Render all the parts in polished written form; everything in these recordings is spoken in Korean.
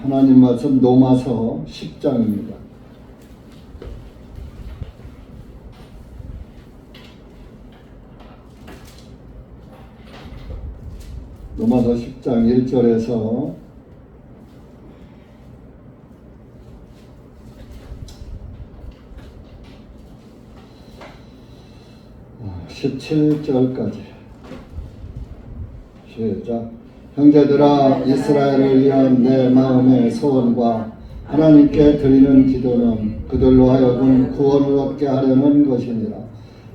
하나님 말씀 로마서 10장입니다. 로마서 10장 1절에서 17절까지 시작. 형제들아, 이스라엘을 위한 내 마음의 소원과 하나님께 드리는 기도는 그들로 하여금 구원을 얻게 하려는 것이니라.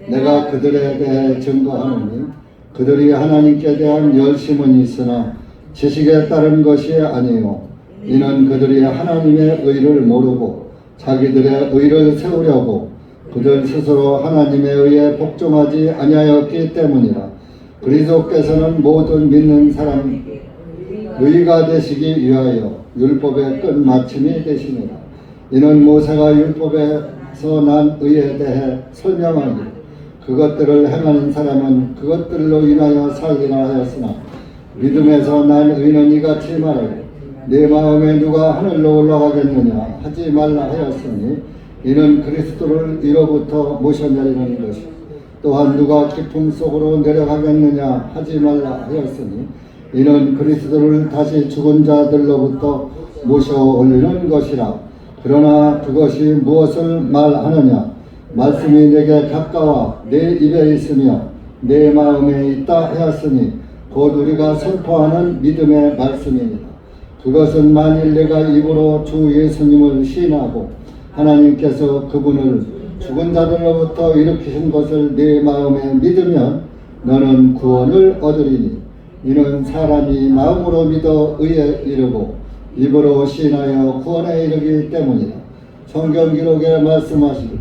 내가 그들에 대해 증거하노니 그들이 하나님께 대한 열심은 있으나 지식에 따른 것이 아니요 이는 그들이 하나님의 의를 모르고 자기들의 의를 세우려고 그들 스스로 하나님에 의해 복종하지 아니하였기 때문이라. 그리스도께서는 모든 믿는 사람 의가 되시기 위하여 율법의 끝마침이 되시니라. 이는 모세가 율법에서 난 의에 대해 설명하니 그것들을 행하는 사람은 그것들로 인하여 살리라 하였으나 믿음에서 난 의는 이같이 말하고 내 마음에 누가 하늘로 올라가겠느냐 하지 말라 하였으니 이는 그리스도를 위로부터 모셔내리는 것이요 또한 누가 깊음 속으로 내려가겠느냐 하지 말라 하였으니 이는 그리스도를 다시 죽은 자들로부터 모셔 올리는 것이라. 그러나 그것이 무엇을 말하느냐? 말씀이 내게 가까워 내 입에 있으며 내 마음에 있다 하였으니 곧 우리가 선포하는 믿음의 말씀이니라. 그것은 만일 내가 입으로 주 예수님을 시인하고 하나님께서 그분을 죽은 자들로부터 일으키신 것을 내 마음에 믿으면 너는 구원을 얻으리니 이는 사람이 마음으로 믿어 의에 이르고 입으로 시인하여 구원에 이르기 때문이라. 성경 기록에 말씀하시기를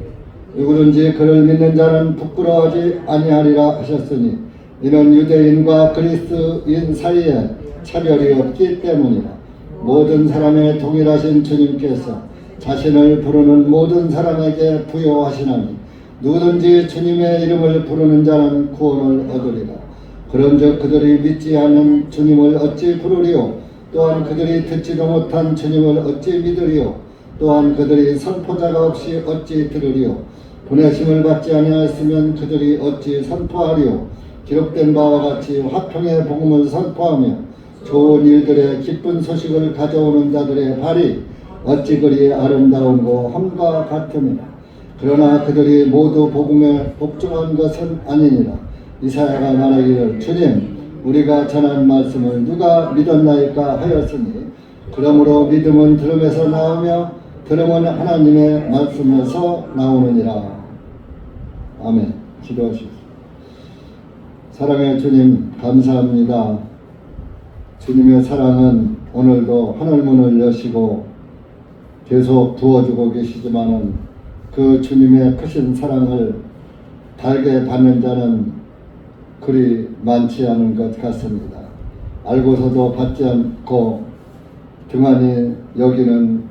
누구든지 그를 믿는 자는 부끄러워하지 아니하리라 하셨으니 이는 유대인과 그리스도인 사이에 차별이 없기 때문이라. 모든 사람의 동일하신 주님께서 자신을 부르는 모든 사람에게 부여하시나니 누구든지 주님의 이름을 부르는 자는 구원을 얻으리라. 그런즉 그들이 믿지 않는 주님을 어찌 부르리요? 또한 그들이 듣지도 못한 주님을 어찌 믿으리요? 또한 그들이 선포자가 없이 어찌 들으리요? 보내심을 받지 아니하였으면 그들이 어찌 선포하리요? 기록된 바와 같이 화평의 복음을 선포하며 좋은 일들의 기쁜 소식을 가져오는 자들의 발이 어찌 그리 아름다운고 함과 같으니라. 그러나 그들이 모두 복음에 복종한 것은 아니니라. 이사야가 말하기를 주님 우리가 전한 말씀을 누가 믿었나이까 하였으니 그러므로 믿음은 들음에서 나오며 들음은 하나님의 말씀에서 나오느니라. 아멘. 기도하십시오. 사랑의 주님 감사합니다. 주님의 사랑은 오늘도 하늘문을 여시고 계속 부어주고 계시지만은 그 주님의 크신 사랑을 달게 받는 자는 그리 많지 않은 것 같습니다. 알고서도 받지 않고 등한히 여기는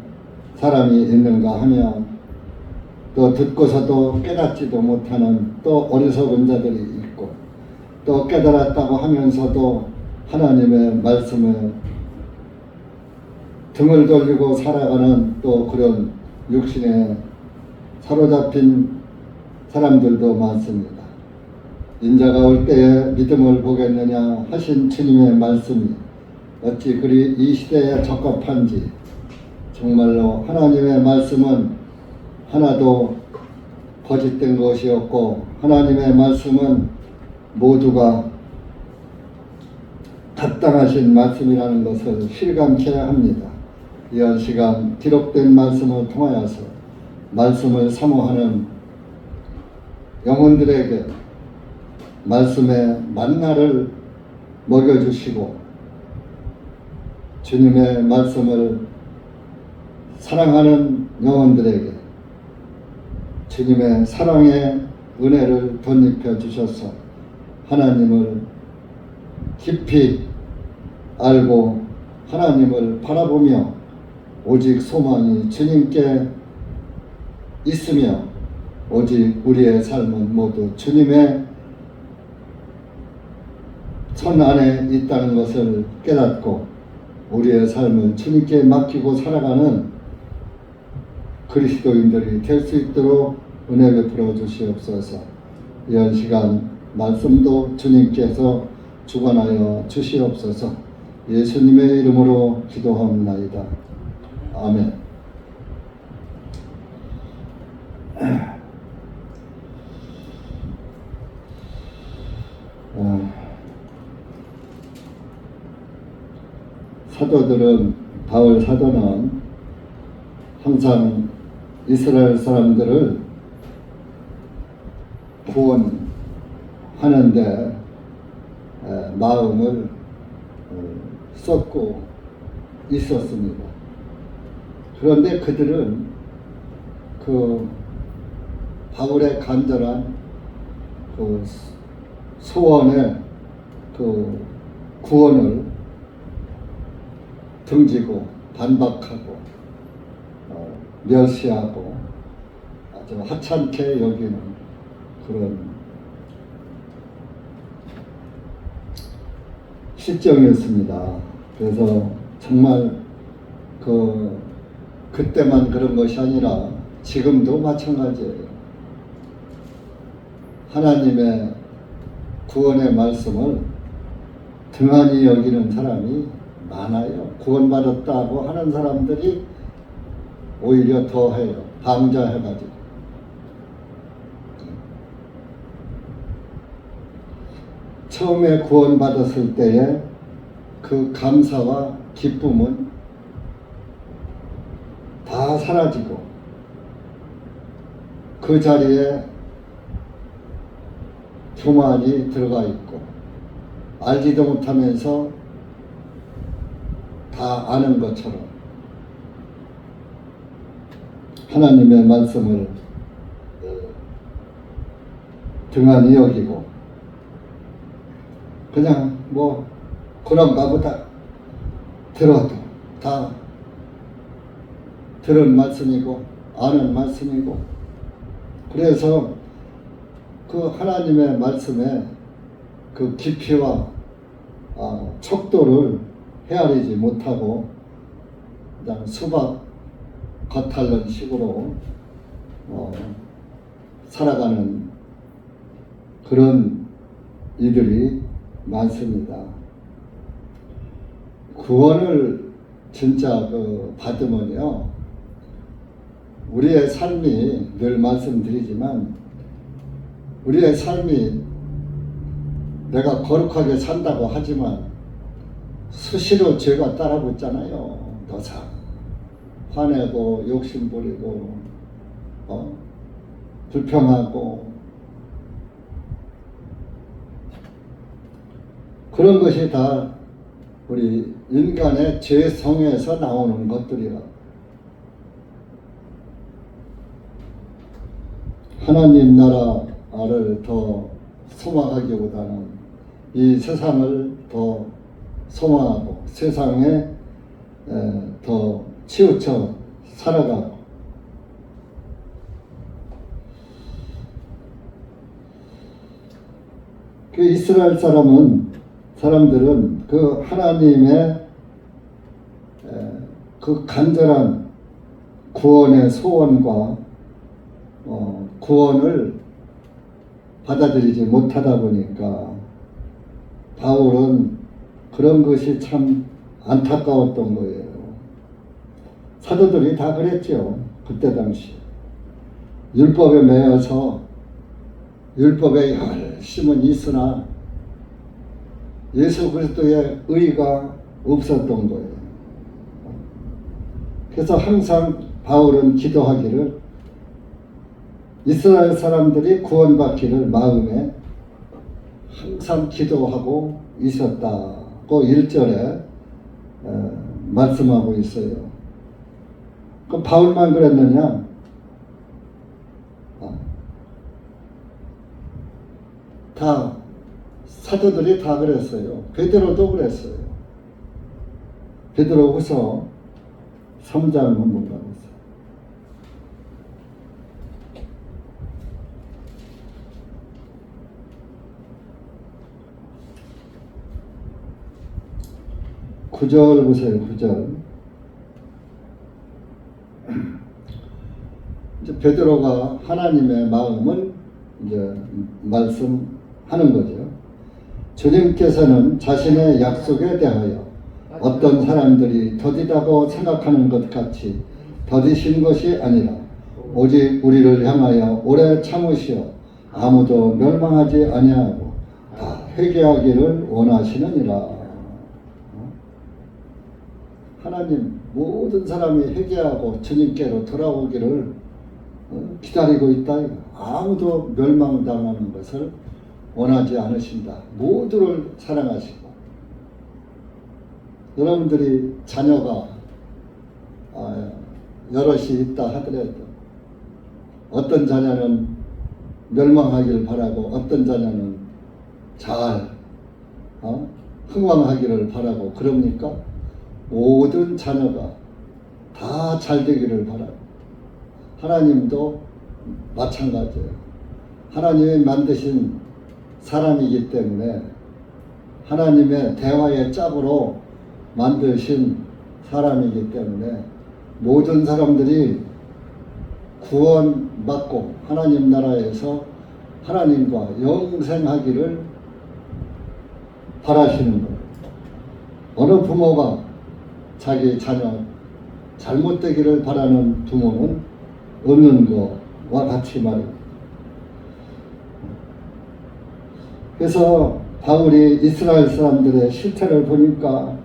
사람이 있는가 하면 또 듣고서도 깨닫지도 못하는 또 어리석은 자들이 있고 또 깨달았다고 하면서도 하나님의 말씀에 등을 돌리고 살아가는 또 그런 육신에 사로잡힌 사람들도 많습니다. 인자가 올 때에 믿음을 보겠느냐 하신 주님의 말씀이 어찌 그리 이 시대에 적합한지 정말로 하나님의 말씀은 하나도 거짓된 것이 없고 하나님의 말씀은 모두가 합당하신 말씀이라는 것을 실감케 합니다. 이한 시간 기록된 말씀을 통하여서 말씀을 사모하는 영혼들에게 말씀의 만나를 먹여주시고 주님의 말씀을 사랑하는 영혼들에게 주님의 사랑의 은혜를 덧입혀 주셔서 하나님을 깊이 알고 하나님을 바라보며 오직 소망이 주님께 있으며 오직 우리의 삶은 모두 주님의 손 안에 있다는 것을 깨닫고 우리의 삶을 주님께 맡기고 살아가는 그리스도인들이 될 수 있도록 은혜 베풀어 주시옵소서. 이런 시간 말씀도 주님께서 주관하여 주시옵소서. 예수님의 이름으로 기도하옵나이다. 아멘. 사도들은, 바울 사도는 항상 이스라엘 사람들을 구원하는데 마음을 쏟고 있었습니다. 그런데 그들은 그 바울의 간절한 그 소원의 그 구원을 등지고 반박하고 멸시하고 아주 하찮게 여기는 그런 실정이었습니다. 그래서 정말 그때만 그런 것이 아니라 지금도 마찬가지예요. 하나님의 구원의 말씀을 등한히 여기는 사람이 많아요. 구원받았다고 하는 사람들이 오히려 더 해요. 방자해가지고. 처음에 구원받았을 때의 그 감사와 기쁨은 다 사라지고 그 자리에 교만이 들어가 있고 알지도 못하면서 다 아는 것처럼 하나님의 말씀을 등한히 여기고 그냥 뭐 그런가 보다 들어도 다 들은 말씀이고 아는 말씀이고 그래서 그 하나님의 말씀의 그 깊이와 척도를 헤아리지 못하고 그냥 수박 겉핥는 식으로 살아가는 그런 이들이 많습니다. 구원을 진짜 받으면요, 우리의 삶이 늘 말씀드리지만 우리의 삶이 내가 거룩하게 산다고 하지만 수시로 죄가 따라붙잖아요. 더사 화내고 욕심부리고 불평하고 그런 것이 다 우리 인간의 죄성에서 나오는 것들이라. 하나님 나라를 더 소망하기보다는 이 세상을 더 소망하고 세상에 더 치우쳐 살아가고 그 이스라엘 사람들은 그 하나님의 그 간절한 구원의 소원과 구원을 받아들이지 못하다 보니까 바울은 그런 것이 참 안타까웠던 거예요. 사도들이 다 그랬죠. 그때 당시 율법에 매여서 율법에 열심은 있으나 예수 그리스도의 의가 없었던 거예요. 그래서 항상 바울은 기도하기를 이스라엘 사람들이 구원받기를 마음에 항상 기도하고 있었다고 1절에 말씀하고 있어요. 그 바울만 그랬느냐? 다 사도들이 다 그랬어요. 베드로도 그랬어요. 베드로후서 3장 한번 가보세요. 9절 보세요. 9절. 이제 베드로가 하나님의 마음을 이제 말씀하는 거죠. 주님께서는 자신의 약속에 대하여 어떤 사람들이 더디다고 생각하는 것 같이 더디신 것이 아니라 오직 우리를 향하여 오래 참으시어 아무도 멸망하지 아니하고 다 회개하기를 원하시느니라. 하나님 모든 사람이 회개하고 주님께로 돌아오기를 기다리고 있다. 아무도 멸망당하는 것을 원하지 않으신다. 모두를 사랑하시고, 여러분들이 자녀가 여럿이 있다 하더라도 어떤 자녀는 멸망하기를 바라고 어떤 자녀는 잘 흥왕하기를 바라고 그럽니까? 모든 자녀가 다 잘 되기를 바라고, 하나님도 마찬가지예요. 하나님이 만드신 사람이기 때문에 하나님의 대화의 짝으로 만드신 사람이기 때문에 모든 사람들이 구원받고 하나님 나라에서 하나님과 영생하기를 바라시는 거예요. 어느 부모가 자기 자녀 잘못되기를 바라는 부모는 없는 것과 같이 말이에요. 그래서 바울이 이스라엘 사람들의 실태를 보니까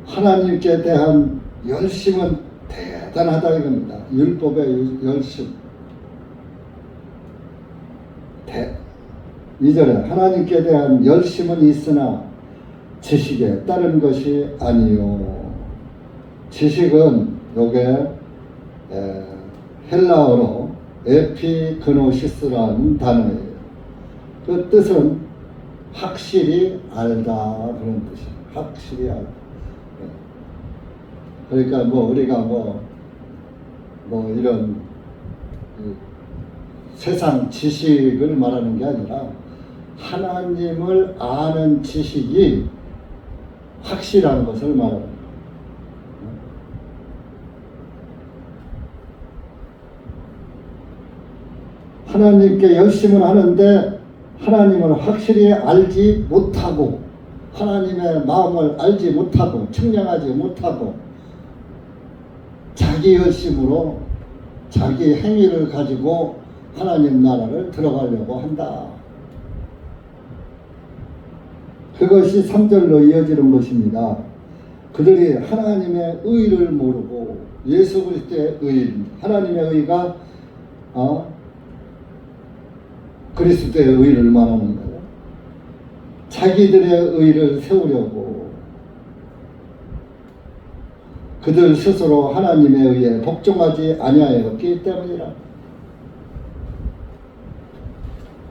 하나님께 대한 열심은 대단하다 이겁니다. 율법의 열심. 2절에 하나님께 대한 열심은 있으나 지식에 따른 것이 아니요. 지식은 요게 헬라어로 에피그노시스라는 단어예요. 그 뜻은 확실히 알다 그런 뜻이에요. 확실히 알다. 그러니까 우리가 이런 세상 지식을 말하는 게 아니라 하나님을 아는 지식이 확실한 것을 말하는 거예요. 하나님께 열심을 하는데 하나님을 확실히 알지 못하고 하나님의 마음을 알지 못하고 측량하지 못하고 자기 열심으로 자기 행위를 가지고 하나님 나라를 들어가려고 한다. 그것이 3절로 이어지는 것입니다. 그들이 하나님의 의를 모르고 예수 그리스도의 의, 하나님의 의가 그리스도의 의를 말하는 거예요. 자기들의 의를 세우려고 그들 스스로 하나님의 의에 복종하지 아니하였기 때문이라.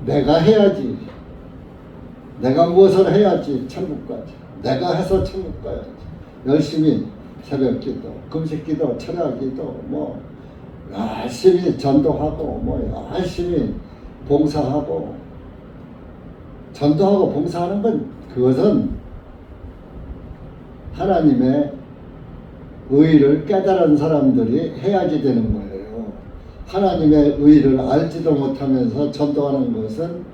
내가 해야지. 내가 무엇을 해야지 천국 가지. 내가 해서 천국 가야지. 열심히 새벽기도, 금식기도, 철야기도, 열심히 전도하고, 열심히 봉사하고. 전도하고 봉사하는 건 그것은 하나님의 의를 깨달은 사람들이 해야지 되는 거예요. 하나님의 의를 알지도 못하면서 전도하는 것은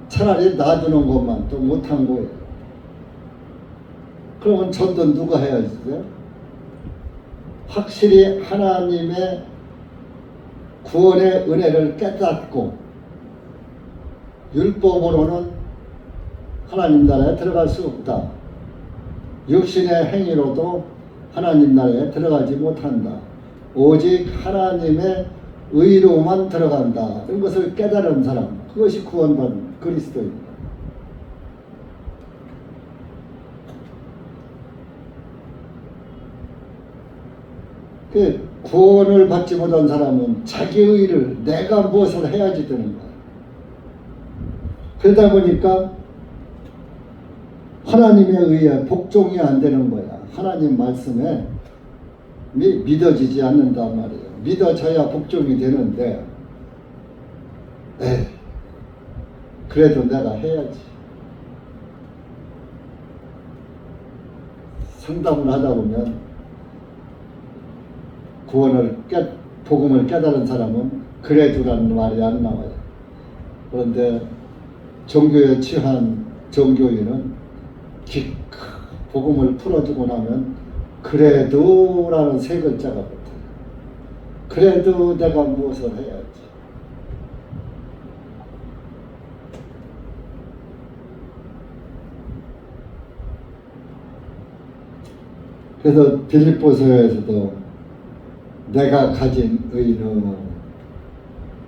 차라리 놔두는 것만 또 못한 거예요. 그러면 전도 누가 해야지? 확실히 하나님의 구원의 은혜를 깨닫고 율법으로는 하나님 나라에 들어갈 수 없다. 육신의 행위로도 하나님 나라에 들어가지 못한다. 오직 하나님의 의로만 들어간다. 이런 것을 깨달은 사람, 그것이 구원받는 그리스도입니다. 그 구원을 받지 못한 사람은 자기 의를 내가 무엇을 해야지 되는 거야. 그러다 보니까 하나님의 의에 복종이 안 되는 거야. 하나님 말씀에 믿어지지 않는단 말이에요. 믿어져야 복종이 되는데, 그래도 내가 해야지. 상담을 하다 보면 복음을 깨달은 사람은 그래도라는 말이 안 나와요. 그런데 종교에 취한 종교인은 복음을 풀어주고 나면 그래도라는 세 글자가 붙어요. 그래도 내가 무엇을 해야지. 그래서 빌립보서에서도 내가 가진 의는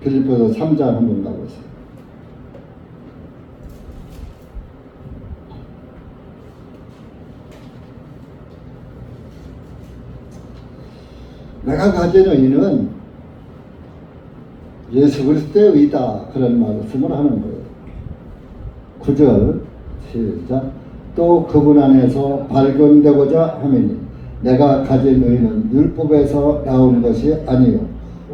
빌립보서 3장 한번 가보세요. 내가 가진 의는 예수 그리스도의 의다, 그런 말씀을 하는 거예요. 9절 시작. 또 그분 안에서 발견되고자 하매니 내가 가진 의는 율법에서 나온 것이 아니요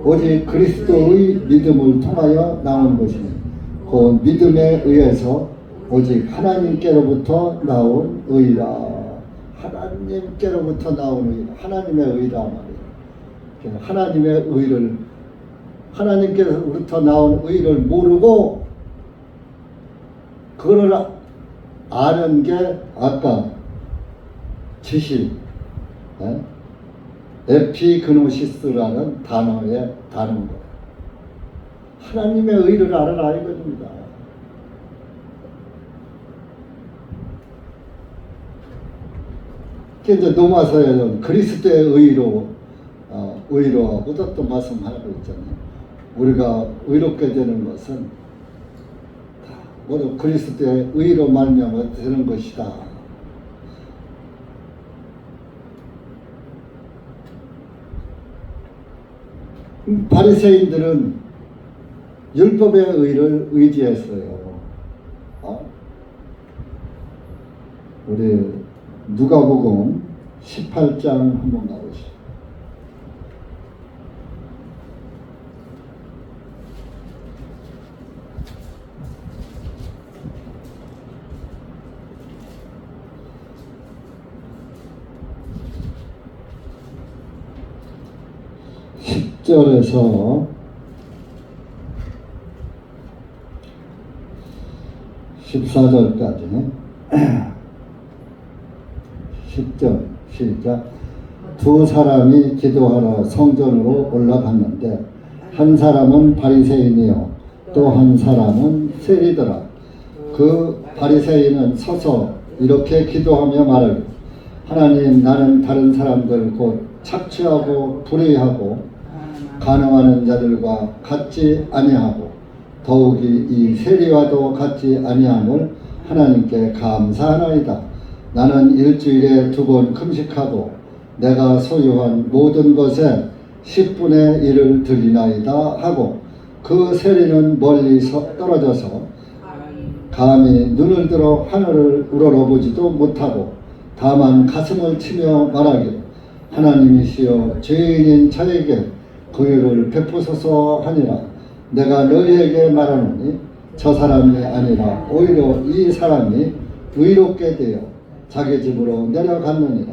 오직 그리스도의 믿음을 통하여 나온 것이니 그 믿음에 의해서 오직 하나님께로부터 나온 의라. 하나님께로부터 나온 의, 하나님의 의라 말이에요. 하나님의 의를, 하나님께로부터 나온 의를 모르고 그거를 아는 게 아까 지식, 에피그노시스라는 단어의 단어인 거예요. 하나님의 의를 알아라 이겁니다. 이제 로마서에는 그리스도의 의로하고도 또 말씀하고 있잖아요. 우리가 의롭게 되는 것은 모두 그리스도의 의로 말미암아 되는 것이다. 바리새인들은 율법의 의를 의지했어요. 우리 누가복음 18장 한번 가보시죠. 절에서 14절까지 10절 시작. 두 사람이 기도하러 성전으로 올라갔는데 한 사람은 바리새인이요 또 한 사람은 세리더라. 그 바리새인은 서서 이렇게 기도하며 말하길 하나님, 나는 다른 사람들 곧 착취하고 불의하고 간음하는 자들과 같지 아니하고 더욱이 이 세리와도 같지 아니함을 하나님께 감사하나이다. 나는 일주일에 2번 금식하고 내가 소유한 모든 것에 10분의 1을 드리나이다 하고 그 세리는 멀리 떨어져서 감히 눈을 들어 하늘을 우러러보지도 못하고 다만 가슴을 치며 말하기를 하나님이시여 죄인인 저에게 긍휼을 베푸소서 하니라. 내가 너희에게 말하노니 저 사람이 아니라 오히려 이 사람이 의롭게 되어 자기 집으로 내려갔느니라.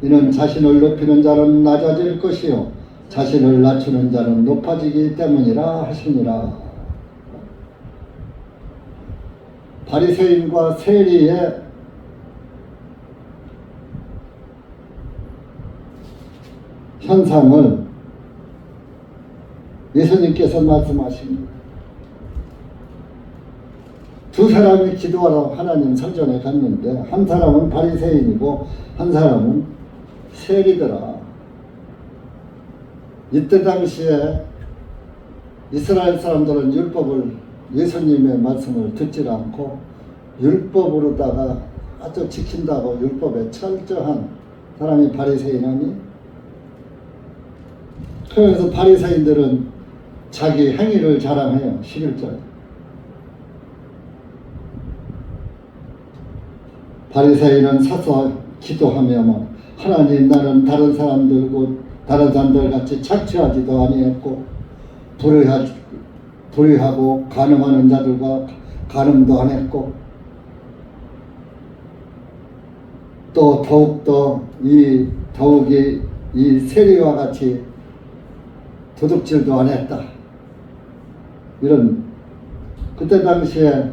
이는 자신을 높이는 자는 낮아질 것이요 자신을 낮추는 자는 높아지기 때문이라 하시니라. 바리새인과 세리의 현상을 예수님께서 말씀하십니다. 두 사람이 기도하러 하나님 성전에 갔는데 한 사람은 바리새인이고 한 사람은 세리더라. 이때 당시에 이스라엘 사람들은 예수님의 말씀을 듣지 않고 율법으로다가 아주 지킨다고 율법에 철저한 사람이 바리새인 아니? 그래서 바리새인들은 자기 행위를 자랑해요. 11절. 바리새인은 서서 기도하며 하나님, 나는 다른 사람들 같이 착취하지도 아니했고 불의하고 간음하는 자들과 간음도 안 했고 또 더욱더 더욱이 이 세리와 같이 도둑질도 안 했다. 이런 그때 당시에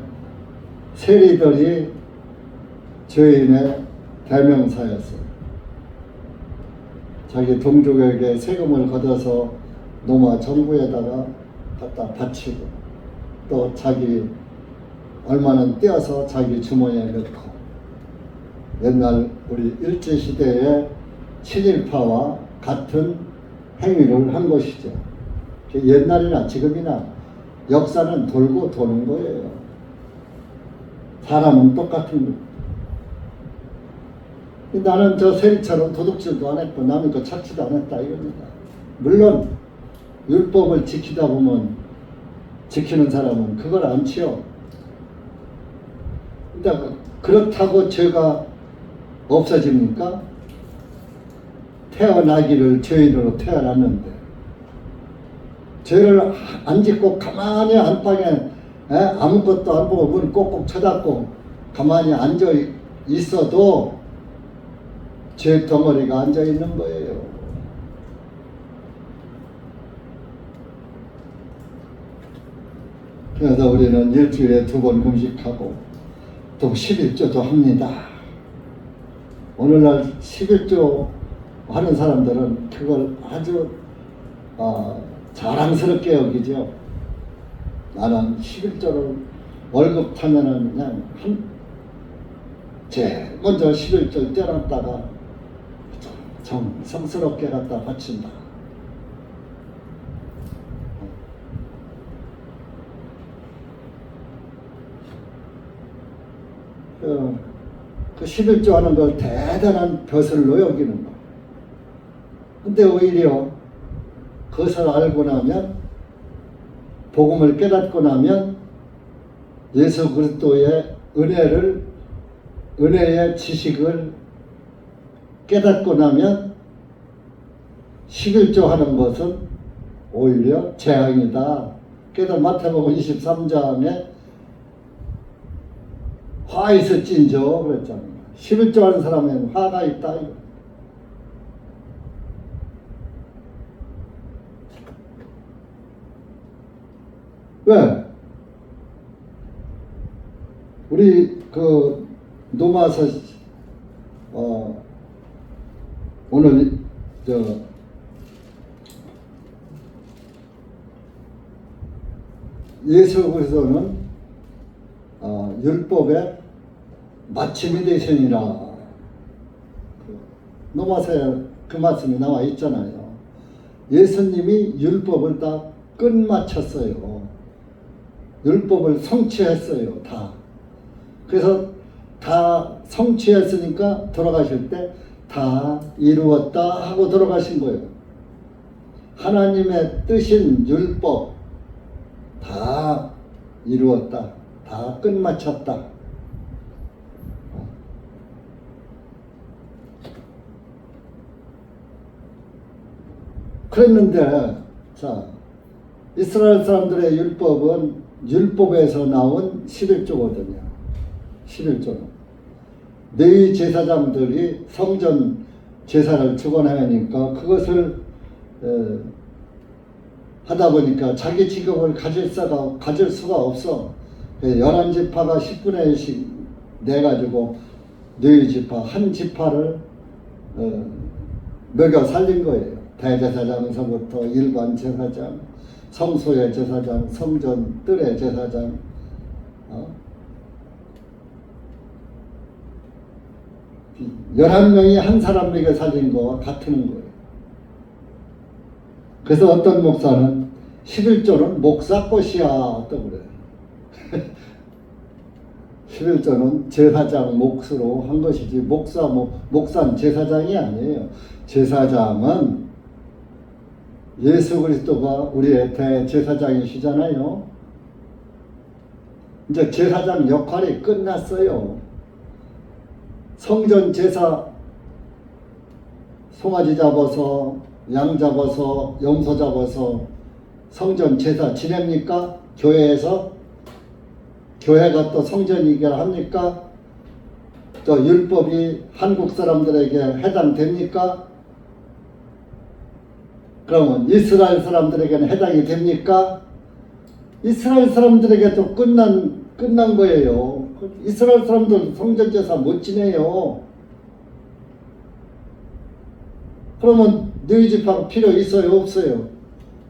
세리들이 죄인의 대명사였어요. 자기 동족에게 세금을 걷어서 로마 정부에다가 갖다 바치고 또 자기 얼마는 떼어서 자기 주머니에 넣고 옛날 우리 일제시대의 친일파와 같은 행위를 한 것이죠. 옛날이나 지금이나 역사는 돌고 도는 거예요. 사람은 똑같은 거. 나는 저 세리처럼 도둑질도 안 했고 남의 거 착취도 안 했다 이겁니다. 물론 율법을 지키다 보면 지키는 사람은 그걸 안 치요. 그러니까 그렇다고 죄가 없어집니까? 태어나기를 죄인으로 태어났는데 죄를 안 짓고 가만히 안방에 아무것도 안 보고 문 꼭꼭 쳐닫고 가만히 앉아 있어도 죄 덩어리가 앉아 있는 거예요. 그래서 우리는 일주일에 2번 금식하고 또 11조도 합니다. 오늘날 11조 하는 사람들은 그걸 아주 자랑스럽게 여기죠. 나는 11조를 월급 타면은 그냥 제일 먼저 11조 떼어놨다가 정성스럽게 갖다 바친다. 그 11조 하는 걸 대단한 벼슬로 여기는 거. 근데 오히려 그것을 알고 나면 복음을 깨닫고 나면 예수 그리스도의 은혜의 지식을 깨닫고 나면 11조 하는 것은 오히려 재앙이다. 그래서 마태복음 23장에 화 있을진저 그랬잖아요. 11조 하는 사람은 화가 있다. 왜? 우리 그 노마서 오늘 예수 그리스도는 율법의 마침이 되시니라. 노마서에 그 말씀이 나와 있잖아요. 예수님이 율법을 다 끝마쳤어요. 율법을 성취했어요. 다. 그래서 다 성취했으니까 돌아가실 때 다 이루었다 하고 돌아가신 거예요. 하나님의 뜻인 율법 다 이루었다. 다 끝마쳤다. 그랬는데 자 이스라엘 사람들의 율법은 율법에서 나온 11조거든요. 11조는. 너희 제사장들이 성전 제사를 주관하니까 그것을 하다 보니까 자기 직업을 가질 수가 없어. 11지파가 10분의 1씩 내가지고 너희 지파 한 지파를 먹여 살린 거예요. 대제사장서부터 일반 제사장, 성소의 제사장, 성전 뜰의 제사장, 11명이 한 사람 먹여 살린 거와 같은 거예요. 그래서 어떤 목사는 11조는 목사 것이야 또 그래요. 11조는 제사장 몫으로 한 것이지 목사는 제사장이 아니에요. 제사장은 예수 그리스도가 우리의 대제사장이시잖아요. 이제 제사장 역할이 끝났어요. 성전 제사 송아지 잡아서 양 잡아서 염소 잡아서 성전 제사 지냅니까? 교회에서? 교회가 또 성전 이결 합니까? 저 율법이 한국 사람들에게 해당됩니까? 그러면 이스라엘 사람들에게는 해당이 됩니까? 이스라엘 사람들에게도 끝난 거예요. 이스라엘 사람들 성전제사 못 지내요. 그러면 너희 집하고 필요 있어요? 없어요?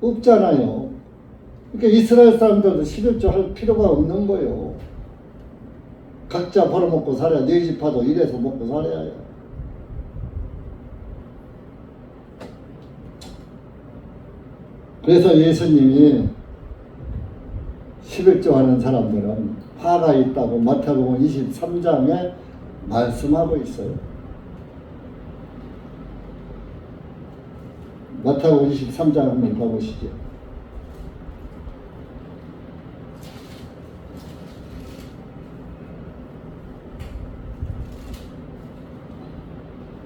없잖아요. 그러니까 이스라엘 사람들도 11조 할 필요가 없는 거예요. 각자 벌어먹고 살아야, 너희 집하도 이래서 먹고 살아야 해요. 그래서 예수님이 11조 하는 사람들은 화가 있다고 마태복음 23장에 말씀하고 있어요. 마태복음 23장 한번 봐보시죠.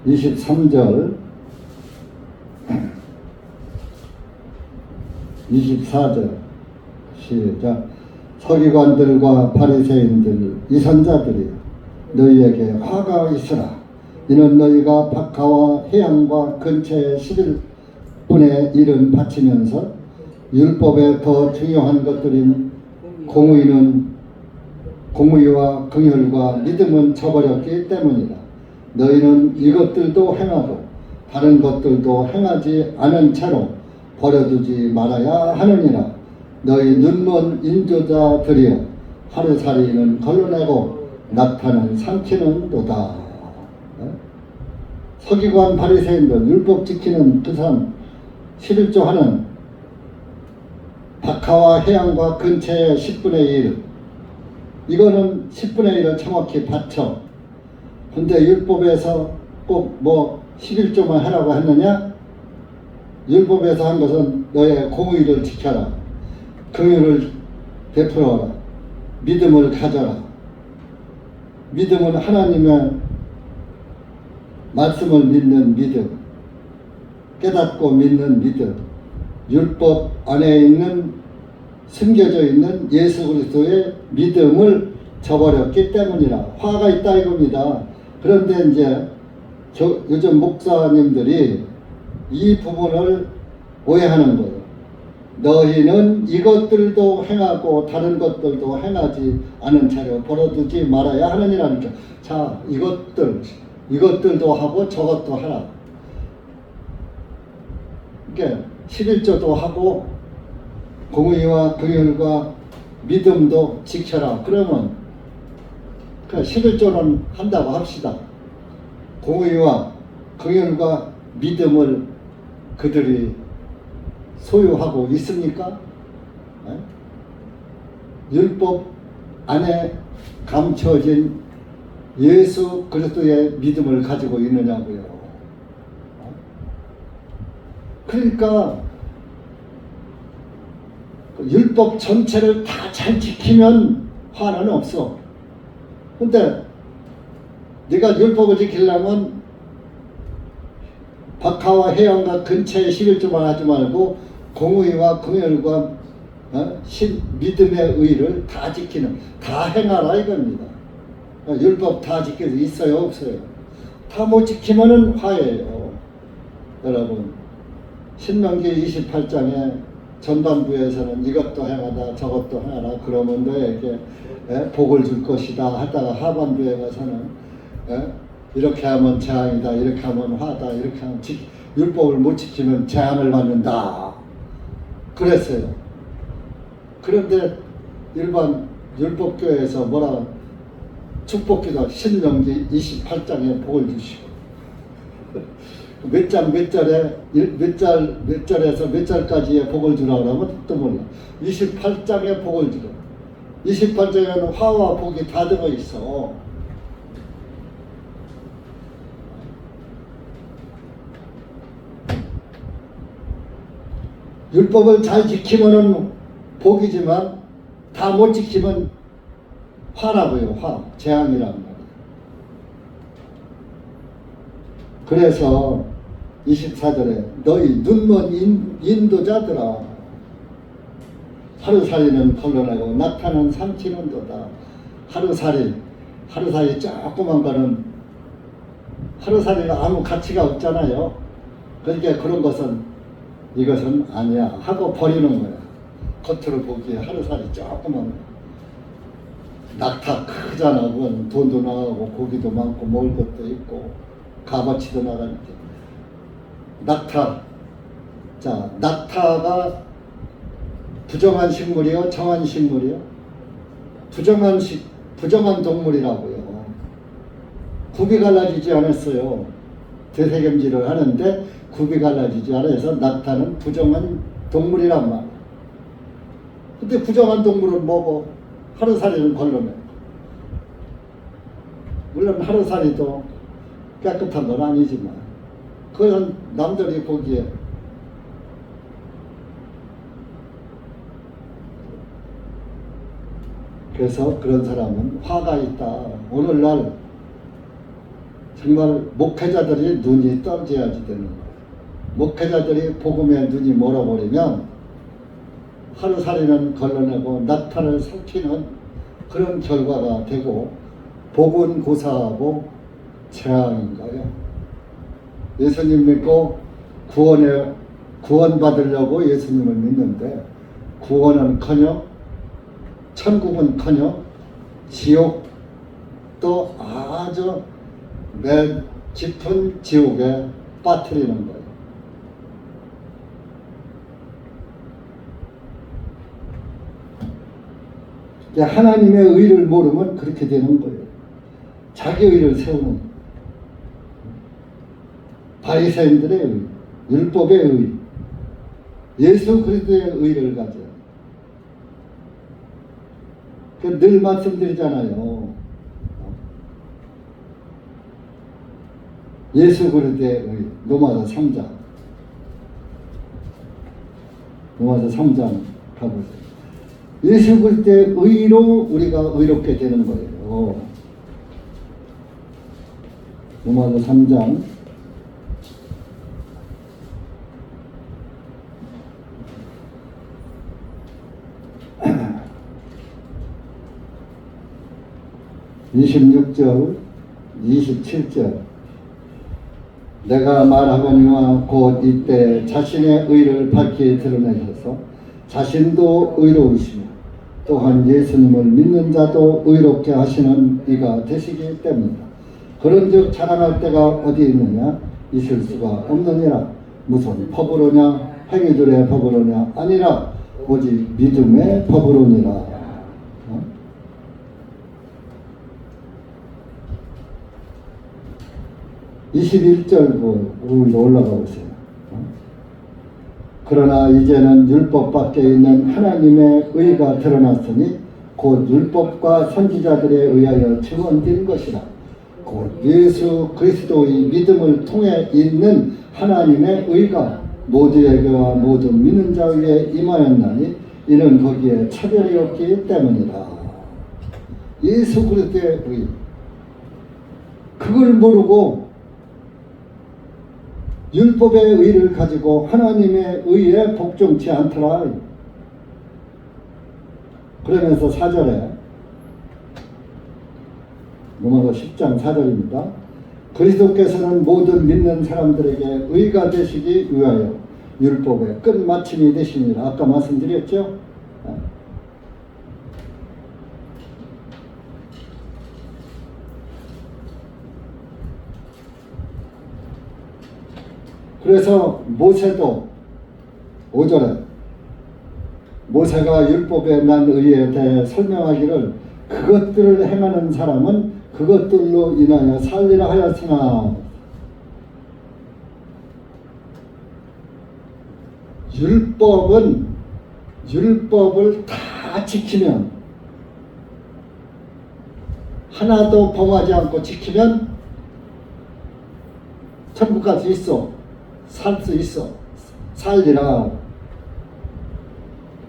(23절) 24절 시작. 서기관들과 바리새인들 이선자들이 너희에게 화가 있으라. 이는 너희가 박하와 해양과 근처에 11분의 1은 바치면서 율법에 더 중요한 것들인 공의와 긍휼과 믿음은 저버렸기 때문이다. 너희는 이것들도 행하고 다른 것들도 행하지 않은 채로 버려두지 말아야 하느니라. 너희 눈먼 인조자들이여, 하루살이는 걸러내고 낙타는 삼키는도다. 서기관 바리새인들 율법 지키는 그 사람 11조 하는 박하와 해양과 근처의 10분의 1, 이거는 10분의 1을 정확히 바쳐. 근데 율법에서 꼭 뭐 11조만 하라고 했느냐? 율법에서 한 것은 너의 공의를 지켜라, 긍휼을 베풀어라, 믿음을 가져라. 믿음은 하나님의 말씀을 믿는 믿음, 깨닫고 믿는 믿음, 율법 안에 있는 숨겨져 있는 예수 그리스도의 믿음을 저버렸기 때문이라. 화가 있다 이겁니다. 그런데 이제 요즘 목사님들이 이 부분을 오해하는 거예요. 너희는 이것들도 행하고 다른 것들도 행하지 않은 채로 벌어두지 말아야 하느니라니까. 자, 이것들도 하고 저것도 하라. 그러니까 11조도 하고 공의와 긍휼과 믿음도 지켜라. 그러면 그 11조는 한다고 합시다. 공의와 긍휼과 믿음을 그들이 소유하고 있습니까? 네? 율법 안에 감춰진 예수 그리스도의 믿음을 가지고 있느냐고요. 그러니까 율법 전체를 다 잘 지키면 화는 없어. 근데 네가 율법을 지키려면 박하와 해양과 근처에 11조만 하지 말고 공의와 긍휼과 믿음의 의를 다 지키는, 다 행하라 이겁니다. 율법 다 지킬 수 있어요 없어요? 다 못 지키면은 화예요. 여러분, 신명기 28장에 전반부에서는 이것도 행하다 저것도 행하라 그러면 너에게 복을 줄 것이다 하다가 하반부에 가서는 이렇게 하면 재앙이다, 이렇게 하면 화다, 이렇게 하면 율법을 못 지키면 재앙을 받는다 그랬어요. 그런데 일반 율법교회에서 뭐라 축복기도 신명기 28장에 복을 주시고 몇 절에서 몇 절까지의 복을 주라 그러면 또 몰라. 28장에 복을 주라. 28장에는 화와 복이 다 들어 있어. 율법을 잘 지키면은 복이지만 다 못 지키면 화라고요. 화, 재앙이란 말이에요. 그래서 24절에 너희 눈먼 인도자들아, 하루살이는 걸러내고 낙타는 삼키는도다. 하루살이, 하루살이 조그만 거는 하루살이가 아무 가치가 없잖아요. 그러니까 그런 것은 이것은 아니야 하고 버리는 거야. 겉으로 보기에 하루살이 조그만 거. 낙타 크잖아. 그건 돈도 나가고 고기도 많고 먹을 것도 있고 값어치도 나가는데. 낙타. 자, 낙타가 부정한 식물이요? 정한 식물이요? 부정한 동물이라고요. 굽이 갈라지지 않았어요. 되새김질을 하는데 굽이 갈라지지 않아서 낙타는 부정한 동물이란 말이에요. 근데 부정한 동물은 뭐고? 하루살이는 걸러내. 물론 하루살이도 깨끗한 건 아니지만 그건 남들이 보기에 그래서 그런 사람은 화가 있다. 오늘날 정말 목회자들이 눈이 떠져야지 되는 거예요. 목회자들이 복음에 눈이 멀어버리면 하루살이는 걸러내고 낙타를 삼키는 그런 결과가 되고 복은 고사하고 재앙인 거예요. 예수님 믿고 구원 받으려고 예수님을 믿는데 구원은커녕 천국은커녕 지옥도 아주 맨 깊은 지옥에 빠뜨리는 거예요. 하나님의 의를 모르면 그렇게 되는 거예요. 자기 의를 세우는 바리새인들의 의, 율법의 의, 예수 그리스도의 의를 가져요. 늘 말씀드리잖아요. 예수 그리스도의 의, 로마서 3장. 로마서 3장 가보세요. 예수 그리스도의 의로 우리가 의롭게 되는 거예요. 로마서 3장 26절 27절 내가 말하거니와 곧 이때 자신의 의를 밝히 드러내셔서 자신도 의로우시며 또한 예수님을 믿는 자도 의롭게 하시는 이가 되시기 때문이다. 그런즉 자랑할 때가 어디 있느냐? 있을 수가 없느니라. 무슨 법으로냐? 행위들의 법으로냐? 아니라 오직 믿음의 법으로니라. 21절 위로 올라가 보세요. 그러나 이제는 율법 밖에 있는 하나님의 의가 드러났으니 곧 율법과 선지자들에 의하여 증언된 것이라. 곧 예수 그리스도의 믿음을 통해 있는 하나님의 의가 모두에게와 모두 믿는 자 위에 임하였나니 이는 거기에 차별이 없기 때문이다. 예수 그리스도의 의, 그걸 모르고 율법의 의를 가지고 하나님의 의에 복종치 않더라. 그러면서 4절에 로마서 10장 4절입니다. 그리스도께서는 모든 믿는 사람들에게 의가 되시기 위하여 율법의 끝마침이 되시니라. 아까 말씀드렸죠? 그래서 모세도 5절에 모세가 율법에 난 의에 대해 설명하기를 그것들을 행하는 사람은 그것들로 인하여 살리라 하였으나 율법을 다 지키면 하나도 범하지 않고 지키면 천국 갈 수 있어. 살 수 있어. 살리라.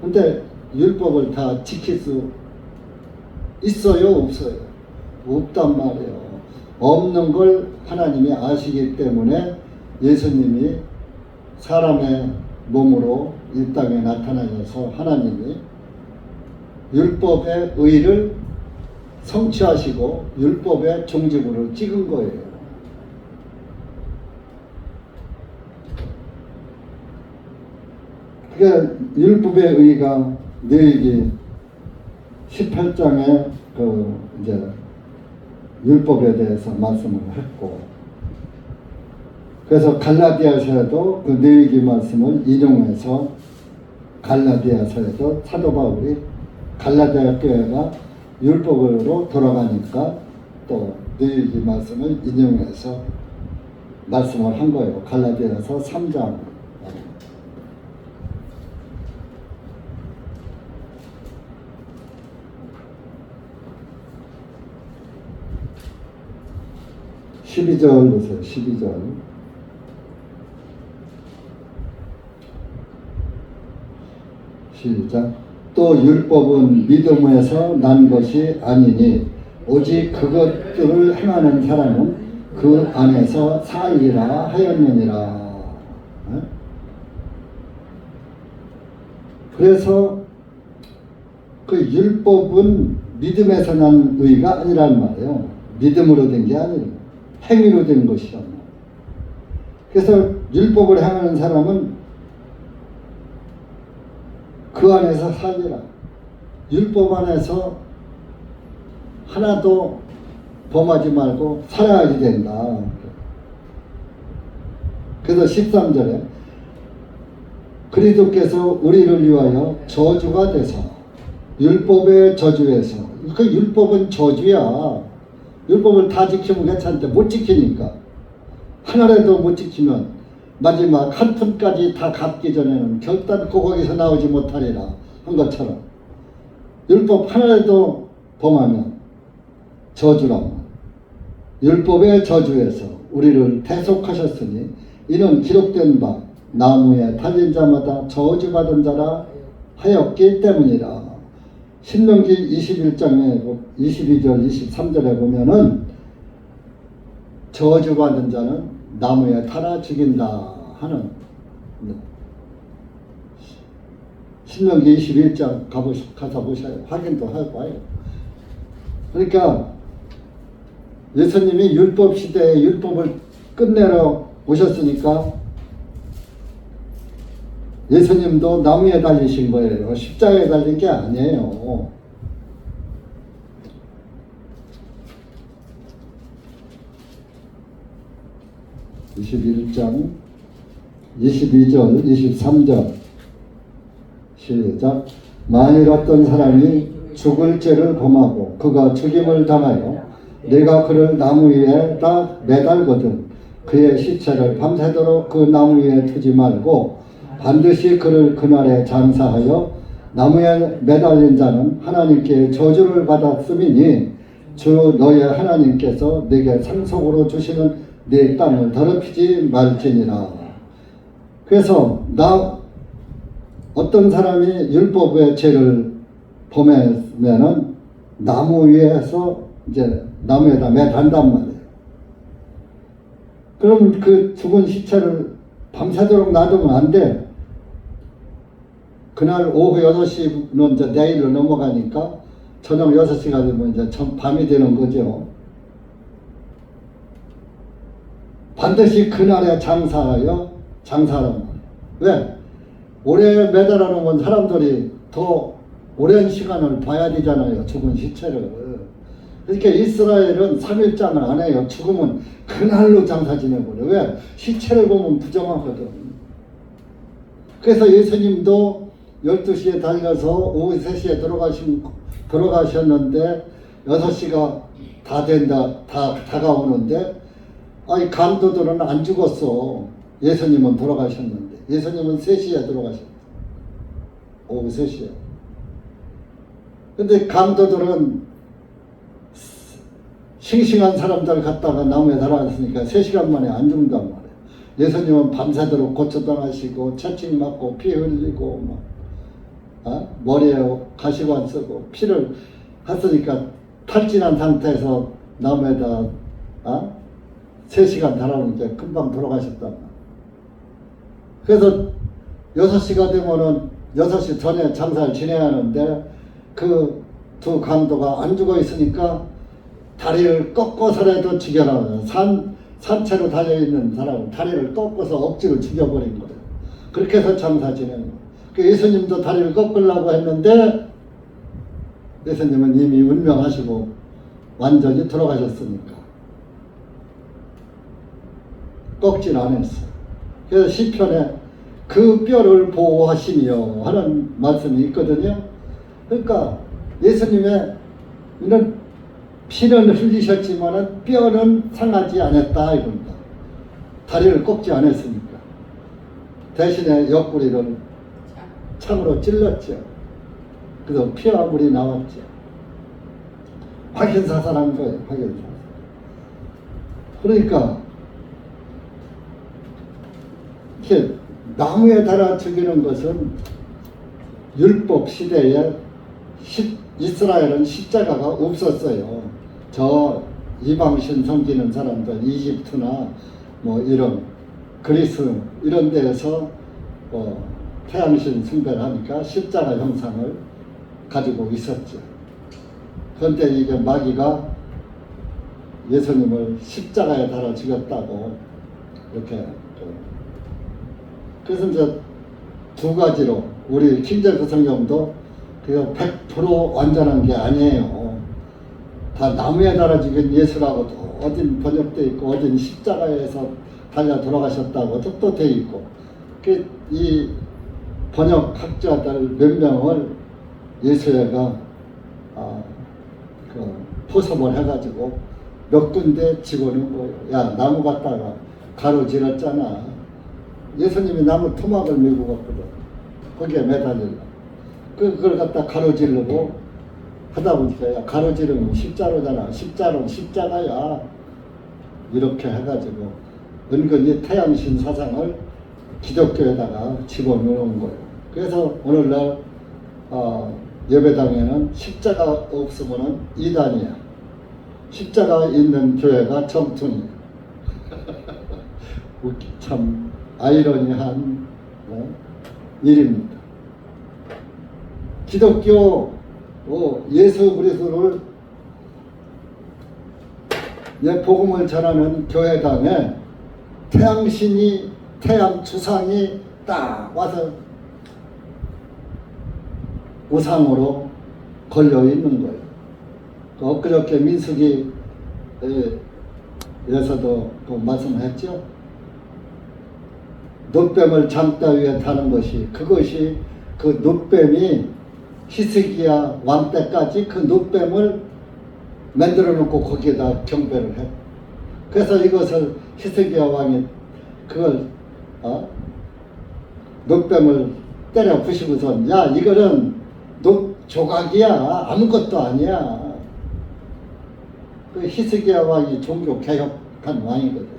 근데 율법을 다 지킬 수 있어요? 없어요? 없단 말이에요. 없는 걸 하나님이 아시기 때문에 예수님이 사람의 몸으로 이 땅에 나타나셔서 하나님이 율법의 의를 성취하시고 율법의 종지부를 찍은 거예요. 그러니까 율법의 의가 너희에게 18장에 이제 율법에 대해서 말씀을 했고, 그래서 갈라디아서에도 그 너희에게 말씀을 인용해서 갈라디아서에도 사도 바울이 갈라디아 교회가 율법으로 돌아가니까 또 너희에게 말씀을 인용해서 말씀을 한 거예요. 갈라디아서 3장. 12절 보세요. 12절. 시작. 또 율법은 믿음에서 난 것이 아니니 오직 그것들을 행하는 사람은 그 안에서 살리라 하였느니라. 그래서 그 율법은 믿음에서 난 의가 아니란 말이에요. 믿음으로 된 게 아니에요. 행위로 된 것이란 말이에요. 그래서 율법을 행하는 사람은 그 안에서 살리라. 율법 안에서 하나도 범하지 말고 살아야지 된다. 그래서 13절에 그리스도께서 우리를 위하여 저주가 되사 율법의 저주에서, 그 율법은 저주야. 율법을 다 지키면 괜찮은데 못 지키니까, 하나라도 못 지키면 마지막 한 푼까지 다 갚기 전에는 결단코 거기서 나오지 못하리라 한 것처럼 율법 하나라도 범하면 저주란 말. 율법의 저주에서 우리를 대속하셨으니 이는 기록된 바 나무에 달린 자마다 저주받은 자라 하였기 때문이라. 신명기 21장에 22절 23절에 보면은 저주받은 자는 나무에 달아 죽인다 하는, 신명기 21장 가서 보셔요. 확인도 하고 와요. 그러니까 예수님이 율법 시대에 율법을 끝내러 오셨으니까 예수님도 나무에 달리신 거예요. 십자가에 달린 게 아니에요. (21장) 22절 23절 시작. 만일 어떤 사람이 죽을 죄를 범하고 그가 죽임을 당하여 내가 그를 나무 위에다 매달거든 그의 시체를 밤새도록 그 나무 위에 두지 말고 반드시 그를 그날에 장사하여 나무에 매달린 자는 하나님께 저주를 받았음이니 주 너의 하나님께서 네게 상속으로 주시는 네 땅을 더럽히지 말지니라. 그래서 어떤 사람이 율법의 죄를 범하면은 나무 위에서 이제 나무에다 매단단 말이에요. 그러면 그 죽은 시체를 밤새도록 놔두면 안 돼. 그날 오후 6시는 이제 내일로 넘어가니까 저녁 6시가 되면 이제 밤이 되는 거죠. 반드시 그날에 장사하란 말이에요. 왜? 오래 매달아 놓으면 사람들이 더 오랜 시간을 봐야 되잖아요. 죽은 시체를. 그러니까 이스라엘은 3일장을 안 해요. 죽으면 그날로 장사 지내버려. 왜? 시체를 보면 부정하거든. 그래서 예수님도 12시에 달려서 오후 3시에 돌아가셨는데 6시가 다 다가오는데 아니 강도들은 안 죽었어. 예수님은 돌아가셨는데. 예수님은 3시에 돌아가셨어. 오후 3시에. 근데 강도들은 싱싱한 사람들 갖다가 나무에 달아놨으니까 3시간 만에 안 죽는단 말이에요. 예수님은 밤새도록 고초당하시고 채찍 맞고 피 흘리고 머리에 가시관 쓰고 피를 했으니까 탈진한 상태에서 나무에다 3시간 달아놓는데 금방 돌아가셨단 말이에요. 그래서 6시가 되면은 6시 전에 장사를 지내야 하는데 그 두 강도가 안 죽어 있으니까 다리를 꺾어서라도 죽여라. 산채로 달려있는 사람은 다리를 꺾어서 억지로 죽여버린 거예요. 그렇게 해서 장사 지내는 거예요. 그 예수님도 다리를 꺾으려고 했는데 예수님은 이미 운명하시고 완전히 돌아가셨으니까 꺾질 않았어요. 그래서 시편에 그 뼈를 보호하시며 하는 말씀이 있거든요. 그러니까 예수님의 이는 피는 흘리셨지만 뼈는 상하지 않았다 이겁니다. 다리를 꺾지 않았으니까. 대신에 옆구리를 창으로 찔렀죠. 그래서 피와 물이 나왔죠. 확인사살한 거예요. 확인사살. 그러니까 이렇게 나무에 달아 죽이는 것은 율법 시대에 이스라엘은 십자가가 없었어요. 저 이방신 섬기는 사람들 이집트나 뭐 이런 그리스 이런 데에서 태양신 숭배를 하니까 십자가 형상을 가지고 있었죠. 그런데 이게 마귀가 예수님을 십자가에 달아 죽였다고 이렇게. 그래서 이제 두 가지로 우리 킹제임스 성경도 그게 100% 완전한 게 아니에요. 다 나무에 달아 죽인 예수라고도 어딘 번역돼 있고 어딘 십자가에서 달려 돌아가셨다고 또 돼 있고. 이 번역학자들 몇 명을 예수회가 포섭을 해가지고 몇 군데 집어넣은 거예요. 야, 나무 갖다가 가로질렀잖아. 예수님이 나무 토막을 메고 갔거든. 거기에 매달리려. 그걸 갖다 가로지르고 하다 보니까 야, 가로지르면 십자로잖아. 십자로는 십자가야. 이렇게 해가지고 은근히 태양신 사상을 기독교에다가 집어넣은 거예요. 그래서 오늘날 예배당에는 십자가 없으면 이단이야. 십자가 있는 교회가 정통이야. 참 아이러니한 일입니다. 기독교 예수 그리스도를 복음을 전하는 교회당에 태양 주상이 딱 와서 우상으로 걸려 있는 거예요. 엊그저께 민수기에서도 말씀했죠. 놋뱀을 장대 위에 타는 것이 그것이 그 놋뱀이 히스기야 왕 때까지 그 놋뱀을 만들어 놓고 거기에다 경배를 해. 그래서 이것을 히스기야 왕이 그걸 놋뱀을 때려 부시고선 야 이거는 놋 조각이야 아무것도 아니야. 그 히스기야 왕이 종교 개혁한 왕이거든.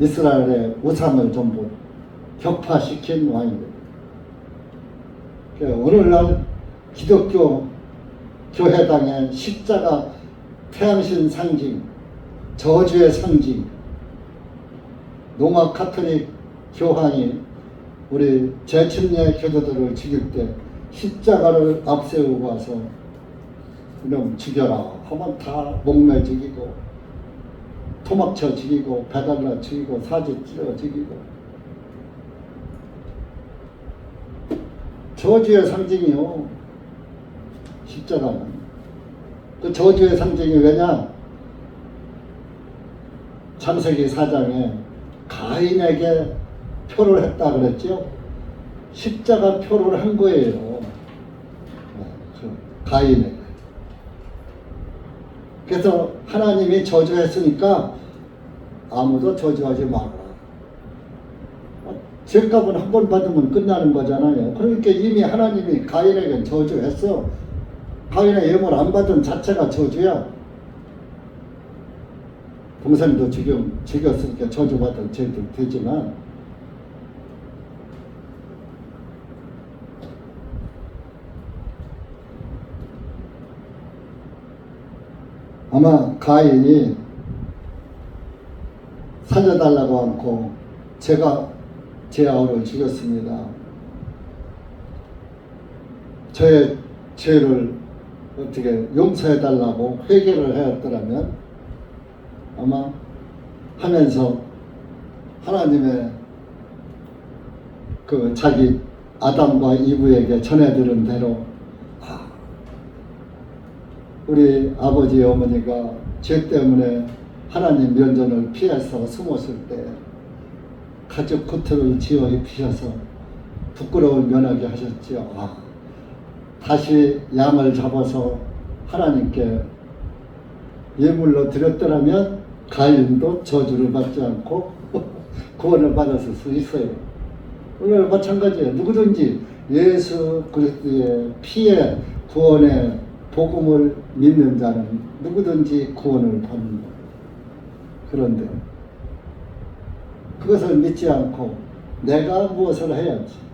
이스라엘의 우상을 전부 격파시킨 왕이거든. 오늘날 기독교 교회당의 십자가 태양신 상징, 저주의 상징, 로마 카톨릭 교황이 우리 재침례 교도들을 죽일 때 십자가를 앞세우고 와서 이놈 죽여라 하면 다 목매 죽이고 토막쳐 죽이고 배달라 죽이고 사지 찔러 죽이고 저주의 상징이요. 십자가는 그 저주의 상징이 왜냐? 창세기 4장에 가인에게 표를 했다 그랬죠. 십자가 표를 한 거예요. 가인에게. 그래서 하나님이 저주했으니까 아무도 저주하지 마라. 죄값은 한 번 받으면 끝나는 거잖아요. 그러니까 이미 하나님이 가인에게 저주했어. 가인의 예물 안 받은 자체가 저주야. 동생도 지금 죽였으니까 저주받은 죄도 되지만 아마 가인이 살려달라고 않고 제가 제 아우를 죽였습니다. 저의 죄를 어떻게 용서해 달라고 회개를 하였더라면 아마 하면서 하나님의 그 자기 아담과 이브에게 전해들은 대로 우리 아버지 어머니가 죄 때문에 하나님 면전을 피해서 숨었을 때 가죽 코트를 지어 입히셔서 부끄러움을 면하게 하셨지요. 다시 양을 잡아서 하나님께 예물로 드렸더라면 가인도 저주를 받지 않고 구원을 받았을 수 있어요. 오늘 마찬가지예요. 누구든지 예수 그리스도의 피에 구원의 복음을 믿는 자는 누구든지 구원을 받는 거예요. 그런데 그것을 믿지 않고 내가 무엇을 해야지?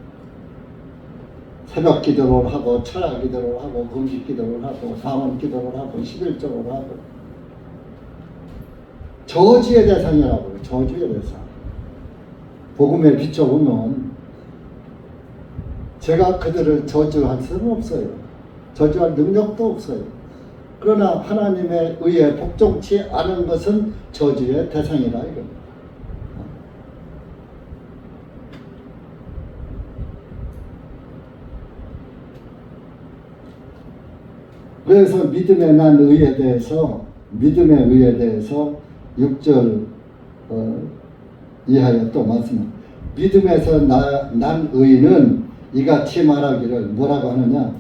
새벽 기도를 하고 철야 기도를 하고 금식 기도를 하고 방언 기도를 하고 11조를 하고 저주의 대상이라고요. 저주의 대상. 복음에 비춰보면 제가 그들을 저주할 수는 없어요. 저주할 능력도 없어요. 그러나 하나님의 의에 복종치 않은 것은 저주의 대상이라 이겁니다. 그래서 믿음의 난 의에 대해서 6절 이하에 또 말씀합니다. 믿음에서 난 의는 이같이 말하기를 뭐라고 하느냐?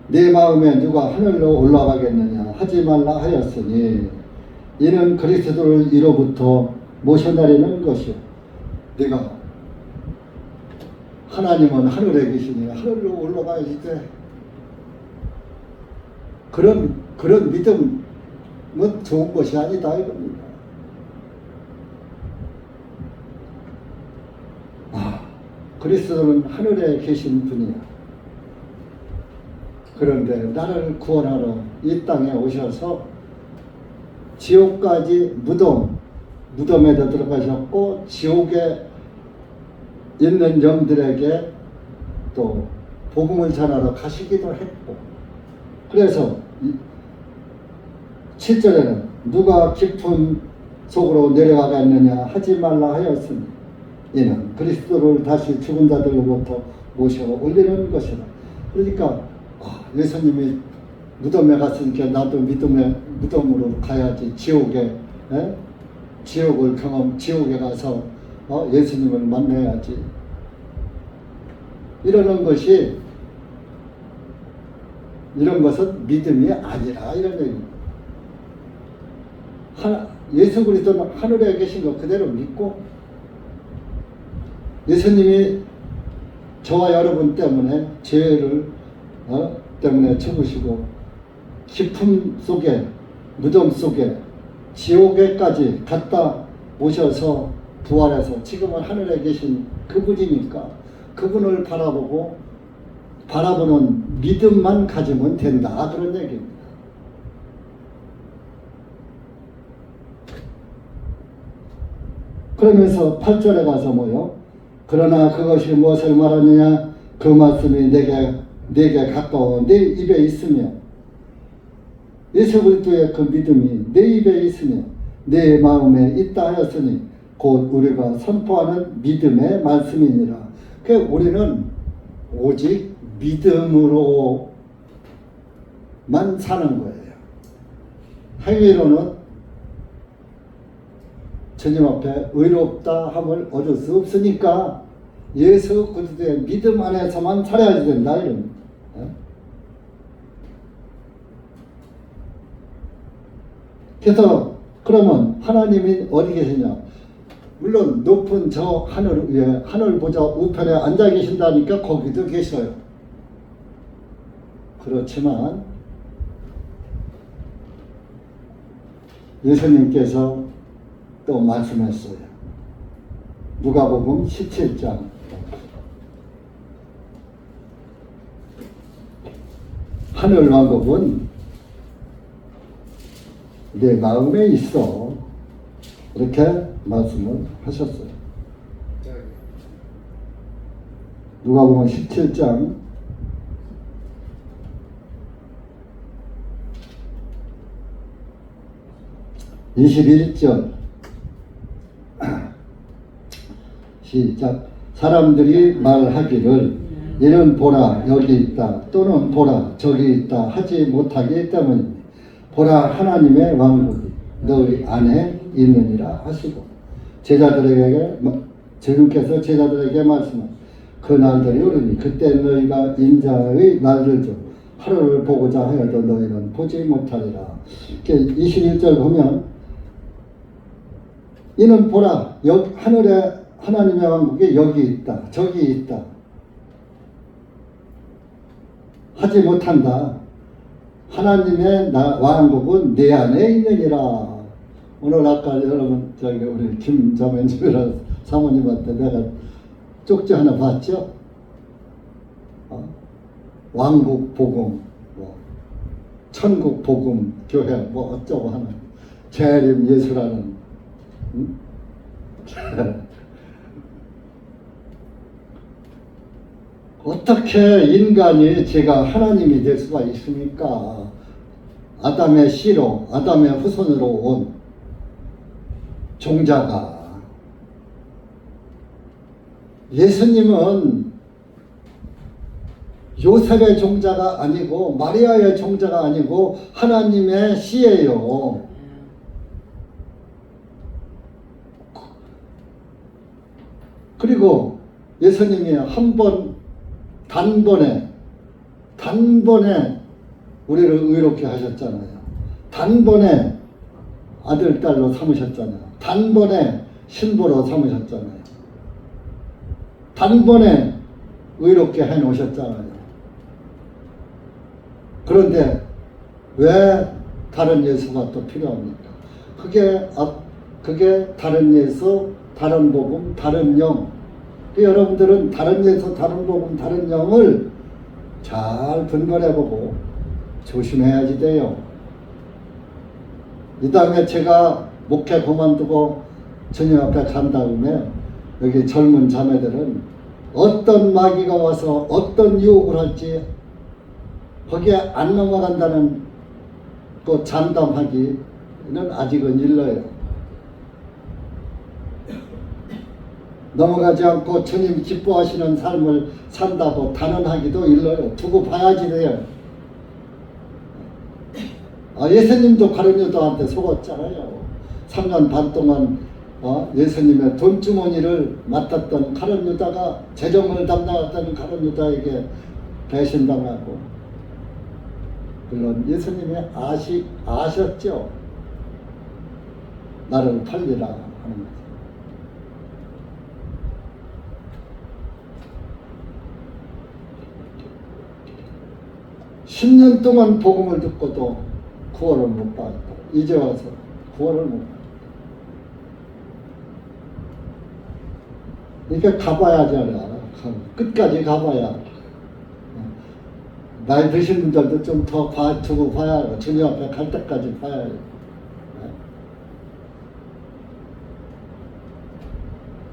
내 마음에 누가 하늘로 올라가겠느냐 하지 말라 하였으니 이는 그리스도를 이로부터 모셔내리는 것이요. 네가 하나님은 하늘에 계시니 하늘로 올라가야지 돼. 그런 믿음은 좋은 것이 아니다 이겁니다. 그리스도는 하늘에 계신 분이야. 그런데 나를 구원하러 이 땅에 오셔서 지옥까지 무덤에도 들어가셨고 지옥에 있는 영들에게 또 복음을 전하러 가시기도 했고, 그래서 7절에는 누가 깊은 속으로 내려가겠느냐 하지 말라 하였으니 이는 그리스도를 다시 죽은 자들로부터 모셔 올리는 것이라. 그러니까 예수님이 무덤에 갔으니까 나도 무덤으로 가야지. 지옥에 지옥에 가서 예수님을 만나야지. 이런 것은 믿음이 아니라 이런 얘기입니다. 예수 그리스도는 하늘에 계신 거 그대로 믿고 예수님이 저와 여러분 때문에 죄를 때문에 죽으시고 깊음 속에 무덤 속에 지옥에까지 갔다 오셔서 부활해서 지금은 하늘에 계신 그분이니까 그분을 바라보는 믿음만 가지면 된다 그런 얘기입니다. 그러면서 8절에 가서 뭐요? 그러나 그것이 무엇을 말하느냐? 그 말씀이 내게 가까워 내 입에 있으며 예수 그리스도의 그 믿음이 내 입에 있으며 내 마음에 있다 하였으니 곧 우리가 선포하는 믿음의 말씀이니라. 그러니까 우리는 오직 믿음으로만 사는 거예요. 행위로는 주님 앞에 의롭다 함을 얻을 수 없으니까 예수 그리스도의 믿음 안에서만 살아야 된다 이런. 그래서 그러면 하나님이 어디 계시냐? 물론 높은 저 하늘 위에 하늘 보좌 우편에 앉아 계신다니까 거기도 계셔요. 그렇지만 예수님께서 또 말씀했어요. 누가복음 17장 하늘 왕국은 내 마음에 있어 이렇게 말씀을 하셨어요. 누가복음 17장 21절 시작. 사람들이 말하기를 이는 보라 여기 있다 또는 보라 저기 있다 하지 못하기 때문이니 보라 하나님의 왕국이 너희 안에 있느니라 하시고 제자들에게 주님께서 제자들에게 말씀한 그 날들이 오르니 그때 너희가 인자의 날들 중 하루를 보고자 하여도 너희는 보지 못하리라. 21절 보면 이는 보라 하늘에 하나님의 왕국이 여기 있다 저기 있다 하지 못한다. 하나님의 왕국은 내 안에 있느니라. 오늘 아까 여러분 우리 김자매님이라 사모님한테 내가 쪽지 하나 봤죠? 왕국 복음, 천국 복음 교회 어쩌고 하는 재림 예수라는 응? 어떻게 인간이 제가 하나님이 될 수가 있습니까? 아담의 씨로 아담의 후손으로 온 종자가 예수님은 요셉의 종자가 아니고 마리아의 종자가 아니고 하나님의 씨예요. 그리고 예수님이 단번에 우리를 의롭게 하셨잖아요. 단번에 아들, 딸로 삼으셨잖아요. 단번에 신부로 삼으셨잖아요. 단번에 의롭게 해놓으셨잖아요. 그런데 왜 다른 예수가 또 필요합니까? 그게 다른 예수, 다른 복음, 다른 영. 여러분들은 다른 예수, 다른 복음, 다른 영을 잘 분별해보고 조심해야지 돼요. 이 다음에 제가 목회 그만두고 주님 앞에 간 다음에 여기 젊은 자매들은 어떤 마귀가 와서 어떤 유혹을 할지 거기에 안 넘어간다는 그 장담하기는 아직은 일러요. 넘어가지 않고 주님 기뻐하시는 삶을 산다고 단언하기도 일러요. 두고 봐야지 돼요. 예수님도 가룟 유다한테 속았잖아요. 3년 반 동안 예수님의 돈주머니를 맡았던 가룟 유다가 재정을 담당했던 가룟 유다에게 배신당하고, 물론 예수님이 아셨죠. 나를 팔리라 하는 거죠. 10년 동안 복음을 듣고도 구원을 못 받았다. 이제 와서 구원을 못 받았다. 그러니까 가봐야잖아. 끝까지 가봐야. 나이 드신 분들도 좀 더 두고 봐야 하고, 주님 앞에 갈 때까지 봐야 해요.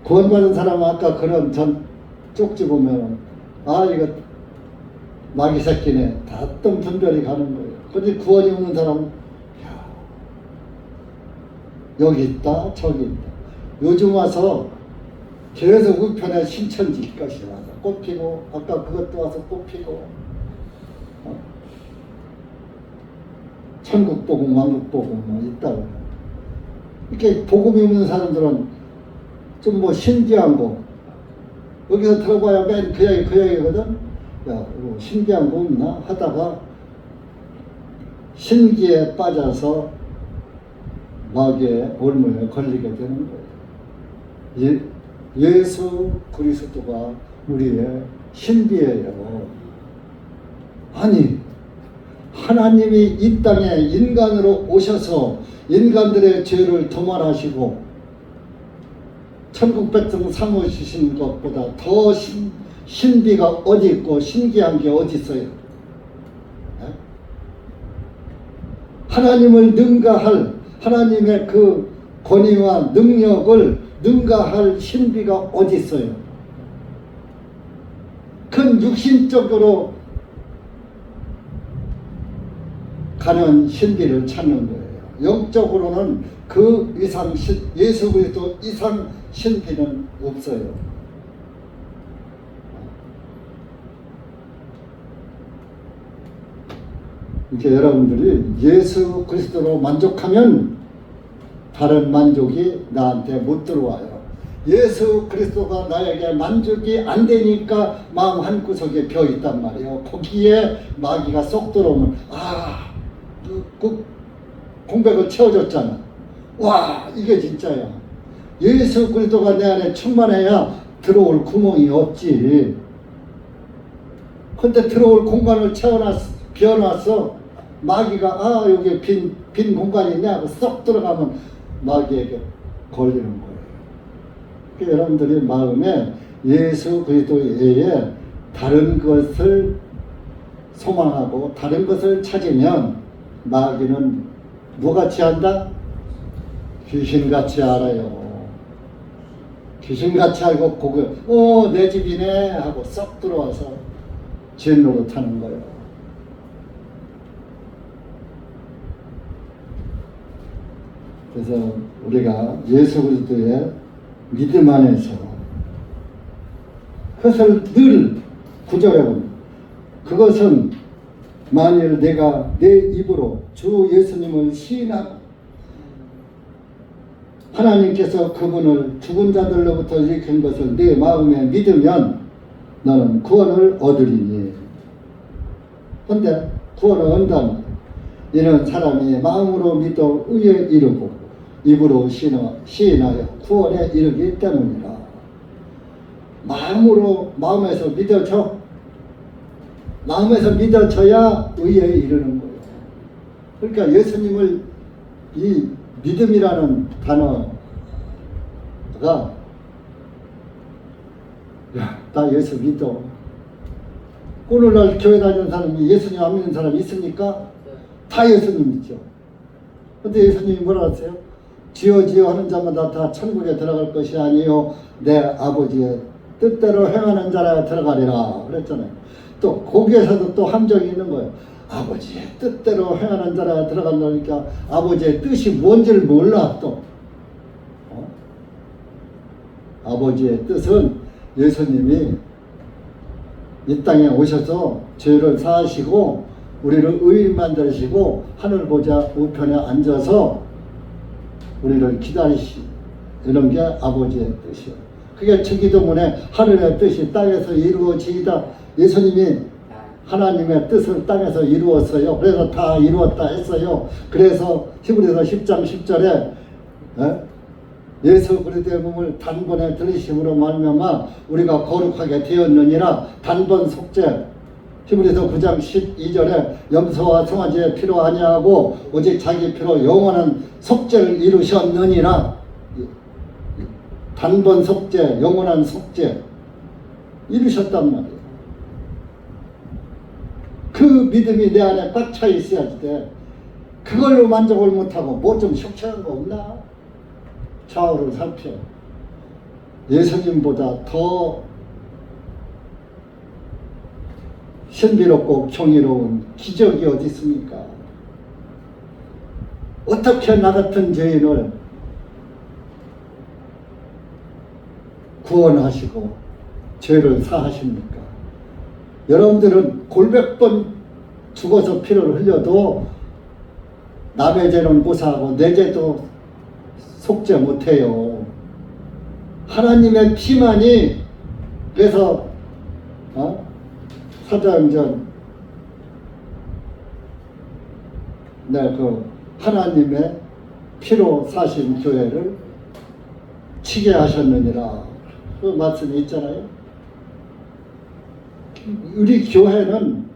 구원받은 사람은 아까 그런 쪽지 보면, 이거 마귀 새끼네. 다 어떤 분별이 가는 거예요. 근데 구원이 없는 사람은, 여기 있다, 저기 있다. 요즘 와서 계속 우편에 신천지 것이 와서 꽃피고, 아까 그것도 와서 꽃피고, 천국복음, 왕국복음 있다고. 이렇게 복음이 없는 사람들은 좀 신기한 거, 여기서 들어봐야 맨 그 얘기거든. 신기한 거 없나 하다가 신기에 빠져서 마귀의 올무에 걸리게 되는 거예요. 예수 그리스도가 우리의 신비예요. 아니, 하나님이 이 땅에 인간으로 오셔서 인간들의 죄를 도말하시고 천국 백성 삼으신 것보다 더 신비가 어디 있고 신기한 게 어디 있어요? 하나님을 능가할, 하나님의 그 권위와 능력을 능가할 신비가 어디 있어요? 큰 육신적으로 가는 신비를 찾는 거예요. 영적으로는 그 이상 예수 그리스도 이상 신비는 없어요. 이렇게 여러분들이 예수 그리스도로 만족하면 다른 만족이 나한테 못 들어와요. 예수 그리스도가 나에게 만족이 안 되니까 마음 한구석에 벼 있단 말이에요. 거기에 마귀가 쏙 들어오면 그 공백을 채워줬잖아. 와, 이게 진짜야. 예수 그리스도가 내 안에 충만해야 들어올 구멍이 없지. 근데 들어올 공간을 비워놨어. 마귀가 여기 빈 공간이 있냐 하고 쏙 들어가면 마귀에게 걸리는 거예요. 그러니까 여러분들이 마음에 예수 그리스도 외에 다른 것을 소망하고 다른 것을 찾으면 마귀는 뭐같이 한다? 귀신같이 알아요. 귀신같이 알고 내 집이네 하고 쏙 들어와서 죄 노릇하는 거예요. 그래서 우리가 예수 그리스도의 믿음 안에서 그것을 늘 구절해 봅니다. 그것은 만일 내가 내 입으로 주 예수님을 시인하고 하나님께서 그분을 죽은 자들로부터 일으킨 것을 내 마음에 믿으면 너는 구원을 얻으리니. 그런데 구원을 얻는다면 이는 사람이 마음으로 믿어 의에 이르고 입으로 시인하여 구원에 이르기 때문이라. 마음에서 믿어져. 마음에서 믿어져야 의에 이르는 거예요. 그러니까 예수님을 이 믿음이라는 단어가 나 예수 믿어. 오늘날 교회 다니는 사람이 예수님 안 믿는 사람이 있습니까? 다 예수님 믿죠. 근데 예수님이 뭐라 하세요? 지어 하는 자마다 다 천국에 들어갈 것이 아니요 내 아버지의 뜻대로 행하는 자라 들어가리라 그랬잖아요. 또 거기에서도 또 함정이 있는 거예요. 아버지의 뜻대로 행하는 자라 들어간다니까 아버지의 뜻이 뭔지를 몰라 또. 아버지의 뜻은 예수님이 이 땅에 오셔서 죄를 사하시고 우리를 의인 만드시고 하늘 보좌 우편에 앉아서 우리를 기다리시 이런 게 아버지의 뜻이에요. 그게 주기도문에 하늘의 뜻이 땅에서 이루어지이다. 예수님이 하나님의 뜻을 땅에서 이루었어요. 그래서 다 이루었다 했어요. 그래서 히브리서 10장 10절에 예수 그리스도의 몸을 단번에 들이심으로 말미암아 우리가 거룩하게 되었느니라. 단번 속죄. 히브리서 9장 12절에 염소와 송아지의 피로 아니하고 오직 자기 피로 영원한 속죄를 이루셨느니라. 단번 속죄, 영원한 속죄 이루셨단 말이에요. 그 믿음이 내 안에 꽉 차 있어야지 돼. 그걸로 만족을 못하고 뭐 좀 속죄한 거 없나? 좌우를 살펴. 예수님보다 더 신비롭고 경이로운 기적이 어디 있습니까? 어떻게 나 같은 죄인을 구원하시고 죄를 사하십니까? 여러분들은 골백번 죽어서 피를 흘려도 남의 죄는 고사하고 내 죄도 속죄 못해요. 하나님의 피만이. 그래서 사도행전 그 하나님의 피로 사신 교회를 치게 하셨느니라 그 말씀이 있잖아요. 우리 교회는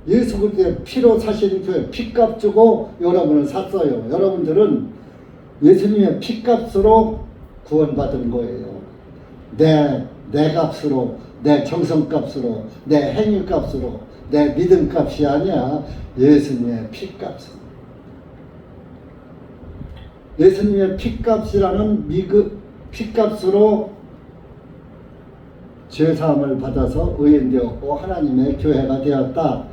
예수 그리스도의 피로 사신 교회, 피값 주고 여러분을 샀어요. 여러분들은 예수님의 피값으로 구원받은 거예요. 내 값으로, 내 정성값으로, 내 행위값으로, 내 믿음값이 아니야. 예수님의 피값으로. 예수님의 피값이라는 피값으로 죄사함을 받아서 의인되었고 하나님의 교회가 되었다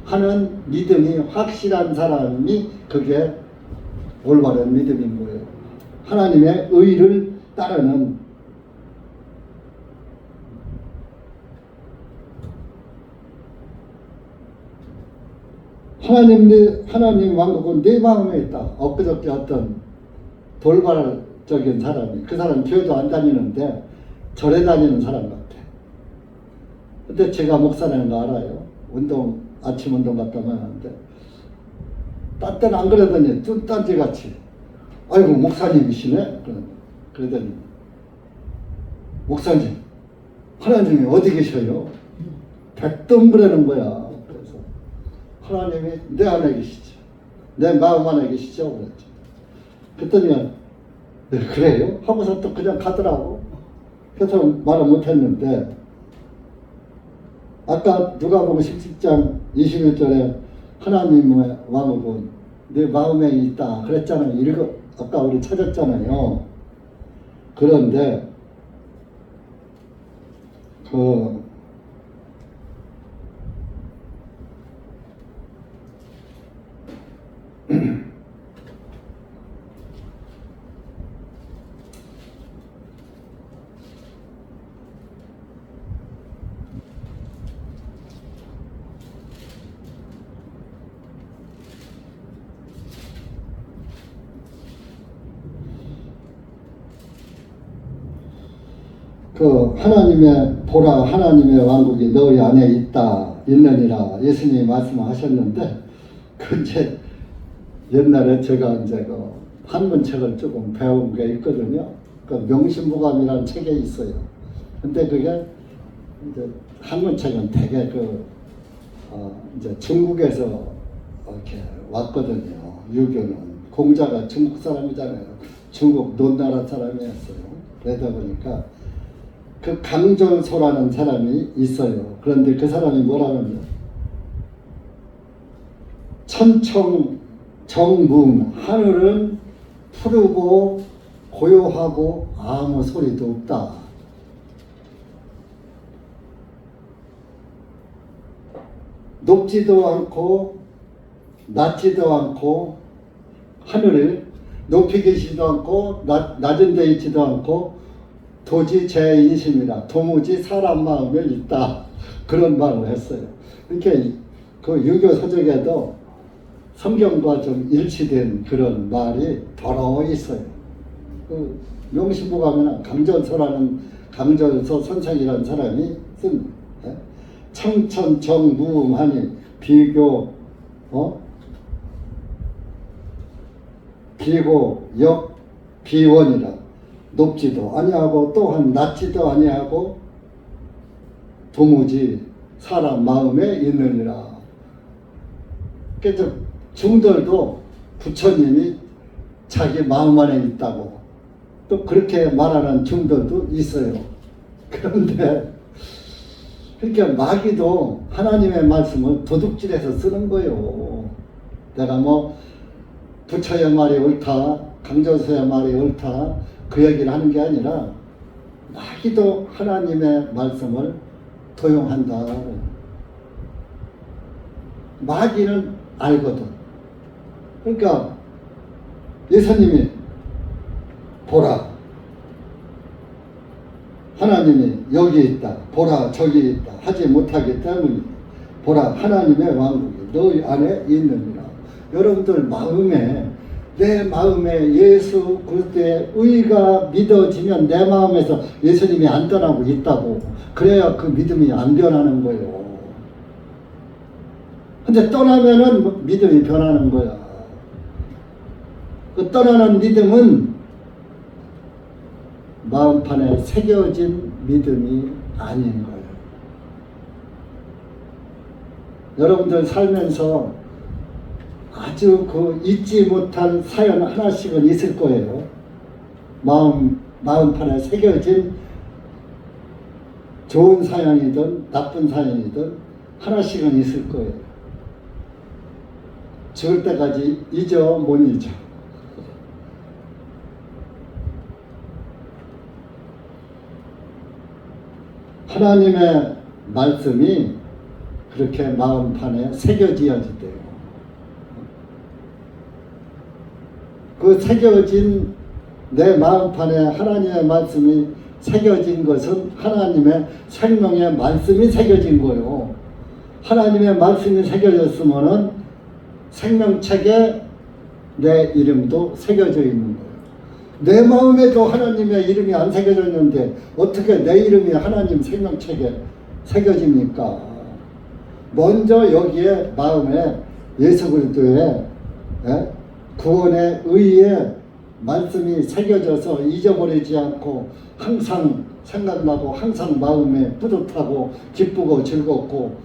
하는 믿음이 확실한 사람이 그게 올바른 믿음인 거예요. 하나님의 의를 따르는 하나님 왕국은 내 마음에 있다. 엊그저께 어떤 돌발적인 사람이, 그 사람 교회도 안 다니는데 절에 다니는 사람 같아. 근데 제가 목사라는 거 알아요. 아침 운동 갔다 왔는데 딴 때는 안 그러더니 뚱딴지같이 아이고 목사님이시네. 그러더니 목사님 하나님이 어디 계셔요? 백동그라는 거야. 그래서 하나님이 내 안에 계시죠. 내 마음 안에 계시죠. 그랬죠. 그랬더니 네, 그래요? 하고서 또 그냥 가더라고. 그래서 말을 못했는데 아까 누가복음 17장 21절에 하나님의 왕국은 내 마음에 있다 그랬잖아요. 아까 우리 찾았잖아요. 그런데 하나님의 왕국이 너희 안에 있느니라 예수님이 말씀하셨는데 이제 옛날에 제가 이제 한문책을 조금 배운 게 있거든요. 명심보감이라는 책에 있어요. 근데 그게 이제 한문책은 되게 이제 중국에서 이렇게 왔거든요. 유교는 공자가 중국 사람이잖아요. 중국 논나라 사람이었어요. 그러다 보니까 그 강전소라는 사람이 있어요. 그런데 그 사람이 뭐라면요? 천청정문 하늘은 푸르고 고요하고 아무 소리도 없다. 높지도 않고 낮지도 않고 하늘을 높이 계시지도 않고 낮은 데 있지도 않고 도지 제 인심이라 도무지 사람 마음에 있다. 그런 말을 했어요. 이렇게 그 유교 서적에도 성경과 좀 일치된 그런 말이 더러 있어요. 명심보감에는 강전서 선생이라는 사람이 쓴 청천정무음하니 비교 비고 역비원이라 높지도 아니하고 또한 낮지도 아니하고 도무지 사람 마음에 있느니라. 그래서 중들도 부처님이 자기 마음 안에 있다고 또 그렇게 말하는 중들도 있어요. 그런데 그러니까 마귀도 하나님의 말씀을 도둑질해서 쓰는 거예요. 내가 부처의 말이 옳다, 강전서의 말이 옳다 그 얘기를 하는 게 아니라 마귀도 하나님의 말씀을 도용한다. 마귀는 알거든. 그러니까 예수님이 보라 하나님이 여기 있다, 보라 저기 있다 하지 못하기 때문에 보라 하나님의 왕국이 너희 안에 있느니라. 여러분들 마음에 내 마음에 예수 그리스도의 의가 믿어지면 내 마음에서 예수님이 안 떠나고 있다고. 그래야 그 믿음이 안 변하는 거예요. 근데 떠나면은 믿음이 변하는 거야. 그 떠나는 믿음은 마음판에 새겨진 믿음이 아닌 거예요. 여러분들 살면서 아주 잊지 못한 사연 하나씩은 있을 거예요. 마음판에 새겨진 좋은 사연이든 나쁜 사연이든 하나씩은 있을 거예요. 죽을 때까지 잊어 못 잊어. 하나님의 말씀이 그렇게 마음판에 새겨지어지대요. 그 새겨진 내 마음판에 하나님의 말씀이 새겨진 것은 하나님의 생명의 말씀이 새겨진 거예요. 하나님의 말씀이 새겨졌으면은 생명책에 내 이름도 새겨져 있는 거예요. 내 마음에도 하나님의 이름이 안 새겨졌는데 어떻게 내 이름이 하나님 생명책에 새겨집니까? 먼저 여기에 마음에 예수 그리스도의 구원의 의의 말씀이 새겨져서 잊어버리지 않고 항상 생각나고 항상 마음에 뿌듯하고 기쁘고 즐겁고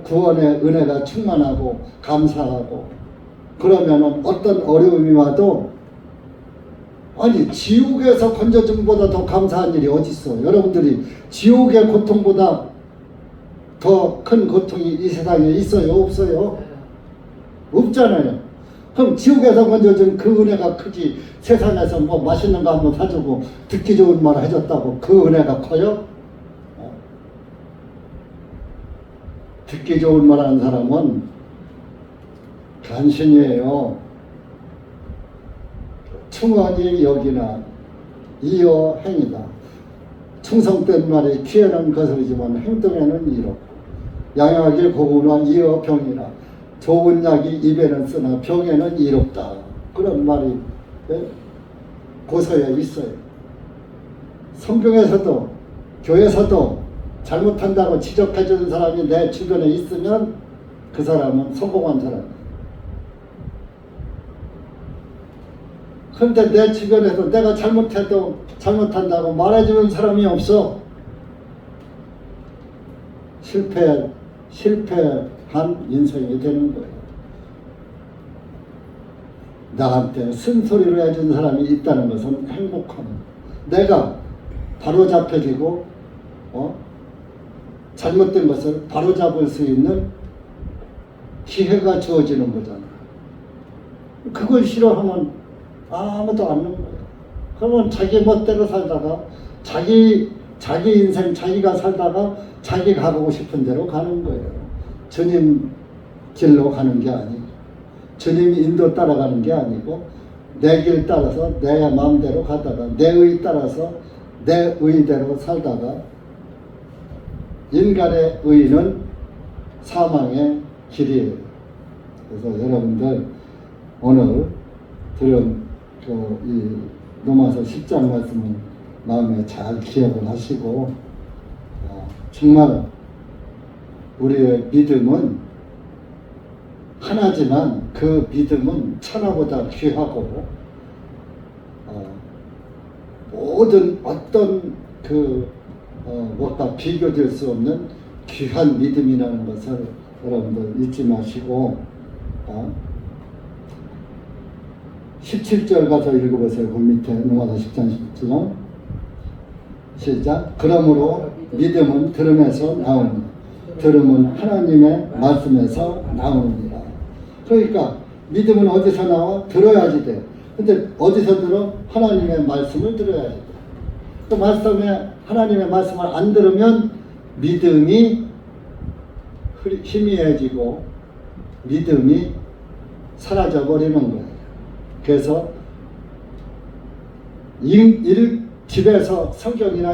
구원의 은혜가 충만하고 감사하고 그러면은 어떤 어려움이 와도 아니 지옥에서 건져줌보다 더 감사한 일이 어디 있어? 여러분들이 지옥의 고통보다 더 큰 고통이 이 세상에 있어요? 없어요? 없잖아요. 그럼 지옥에서 건져준 그 은혜가 크지 세상에서 뭐 맛있는 거 한번 사주고 듣기 좋은 말 해줬다고 그 은혜가 커요? 듣기 좋은 말 하는 사람은 간신이에요. 충언이 여기나 이어 행이다. 충성된 말이 귀에는 거슬리지만 행동에는 이롭고 양약이 고구나 이어 병이라 좋은 약이 입에는 쓰나 병에는 이롭다. 그런 말이 고서에 있어요. 성경에서도 교회에서도 잘못한다고 지적해 주는 사람이 내 주변에 있으면 그 사람은 성공한 사람이에요. 그런데 내 주변에서 내가 잘못해도 잘못한다고 말해주는 사람이 없어. 실패한 인생이 되는 거예요. 나한테 쓴소리를 해준 사람이 있다는 것은 행복합니다. 내가 바로잡혀지고 잘못된 것을 바로잡을 수 있는 기회가 주어지는 거잖아요. 그걸 싫어하면 아무도 안 하는 거예요. 그러면 자기 멋대로 살다가 자기 인생 자기가 살다가 자기 가고 싶은 대로 가는 거예요. 주님 길로 가는 게 아니고 주님 인도 따라가는 게 아니고 내 길 따라서 내 마음대로 가다가 내 의 따라서 내 의대로 살다가 인간의 의는 사망의 길이에요. 그래서 여러분들 오늘 들은 이 로마서 10장 말씀은 마음에 잘 기억을 하시고 정말 우리의 믿음은 하나지만 그 믿음은 천하보다 귀하고 모든 어떤 것과 비교될 수 없는 귀한 믿음이라는 것을 여러분들 잊지 마시고 17절 가서 읽어보세요. 그 밑에 로마서 10장 17절 시작. 그러므로 믿음은 들음에서 나옵니다. 들음은 하나님의 말씀에서 나오느니라. 그러니까 믿음은 어디서 나와? 들어야지 돼. 근데 어디서 들어? 하나님의 말씀을 들어야지 돼. 그 하나님의 말씀을 안 들으면 믿음이 희미해지고 믿음이 사라져 버리는 거예요. 그래서 집에서 성경이나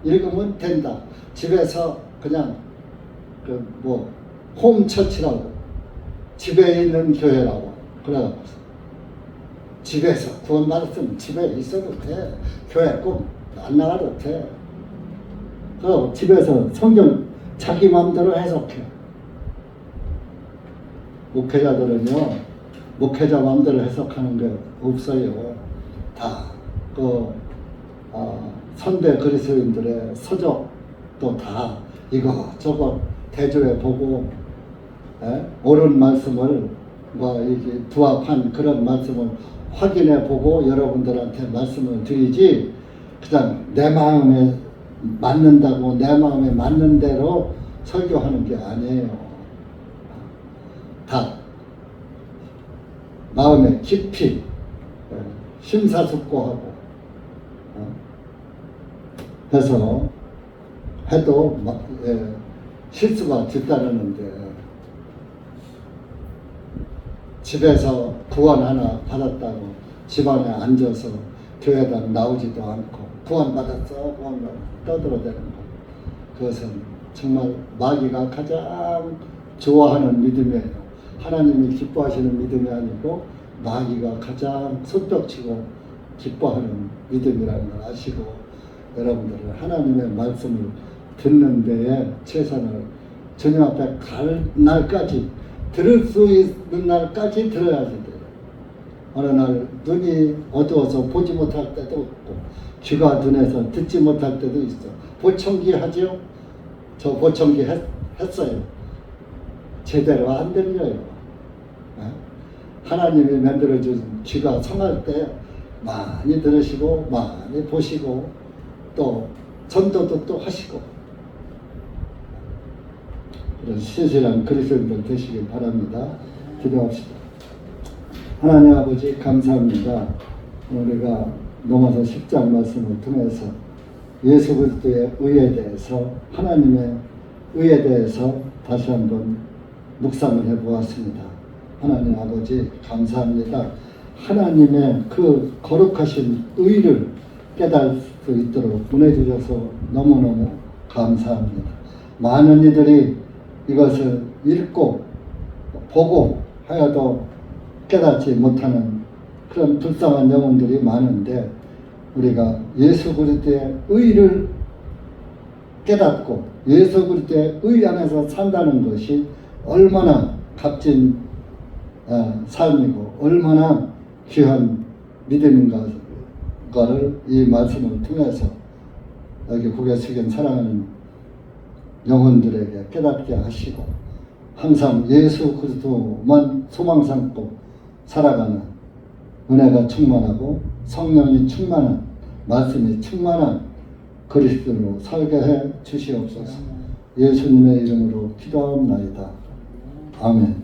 읽으면 된다. 집에서 그냥 홈처치라고 집에 있는 교회라고 그래. 집에서 구원 받았으면 집에 있어도 돼. 교회 꼭 안 나가도 돼. 그럼 집에서 성경 자기 마음대로 해석해. 목회자들은요, 목회자 마음대로 해석하는 게 없어요. 다 선배 그리스도인들의 서적도 다 이것저것 대조해 보고 옳은 말씀을 이게 부합한 그런 말씀을 확인해 보고 여러분들한테 말씀을 드리지, 그냥 내 마음에 맞는다고 내 마음에 맞는 대로 설교하는 게 아니에요. 다 마음에 깊이 심사숙고하고 해서 해도 실수가 뒤따르는데, 집에서 구원 하나 받았다고 집안에 앉아서 교회에 나오지도 않고 구원받았어 떠들어대는 것. 그것은 정말 마귀가 가장 좋아하는 믿음이에요. 하나님이 기뻐하시는 믿음이 아니고 마귀가 가장 손뼉치고 기뻐하는 믿음이라는 걸 아시고 여러분들은 하나님의 말씀을 듣는 데에 최선을 주님 앞에 갈 날까지 들을 수 있는 날까지 들어야지 돼요. 어느 날 눈이 어두워서 보지 못할 때도 있고 귀가 둔해서 듣지 못할 때도 있어. 보청기 하죠? 저 보청기 했어요. 제대로 안 들려요. 하나님이 만들어준 귀가 성할 때 많이 들으시고 많이 보시고 또 전도도 또 하시고 그런 신실한 그리스도인들 되시길 바랍니다. 기도합시다. 하나님 아버지 감사합니다. 우리가 로마서 10장 말씀을 통해서 예수 그리스도의 의에 대해서 하나님의 의에 대해서 다시 한번 묵상을 해보았습니다. 하나님 아버지 감사합니다. 하나님의 그 거룩하신 의를 깨달을 수 있도록 은혜 주셔서 너무너무 감사합니다. 많은 이들이 이것을 읽고 보고 하여도 깨닫지 못하는 그런 불쌍한 영혼들이 많은데 우리가 예수 그리스도의 의를 깨닫고 예수 그리스도의 의 안에서 산다는 것이 얼마나 값진 삶이고 얼마나 귀한 믿음인가를 이 말씀을 통해서 여기 고개 숙인 사랑하는 영혼들에게 깨닫게 하시고 항상 예수 그리스도만 소망 삼고 살아가는 은혜가 충만하고 성령이 충만한 말씀이 충만한 그리스도로 살게 해 주시옵소서. 예수님의 이름으로 기도하옵나이다. 아멘.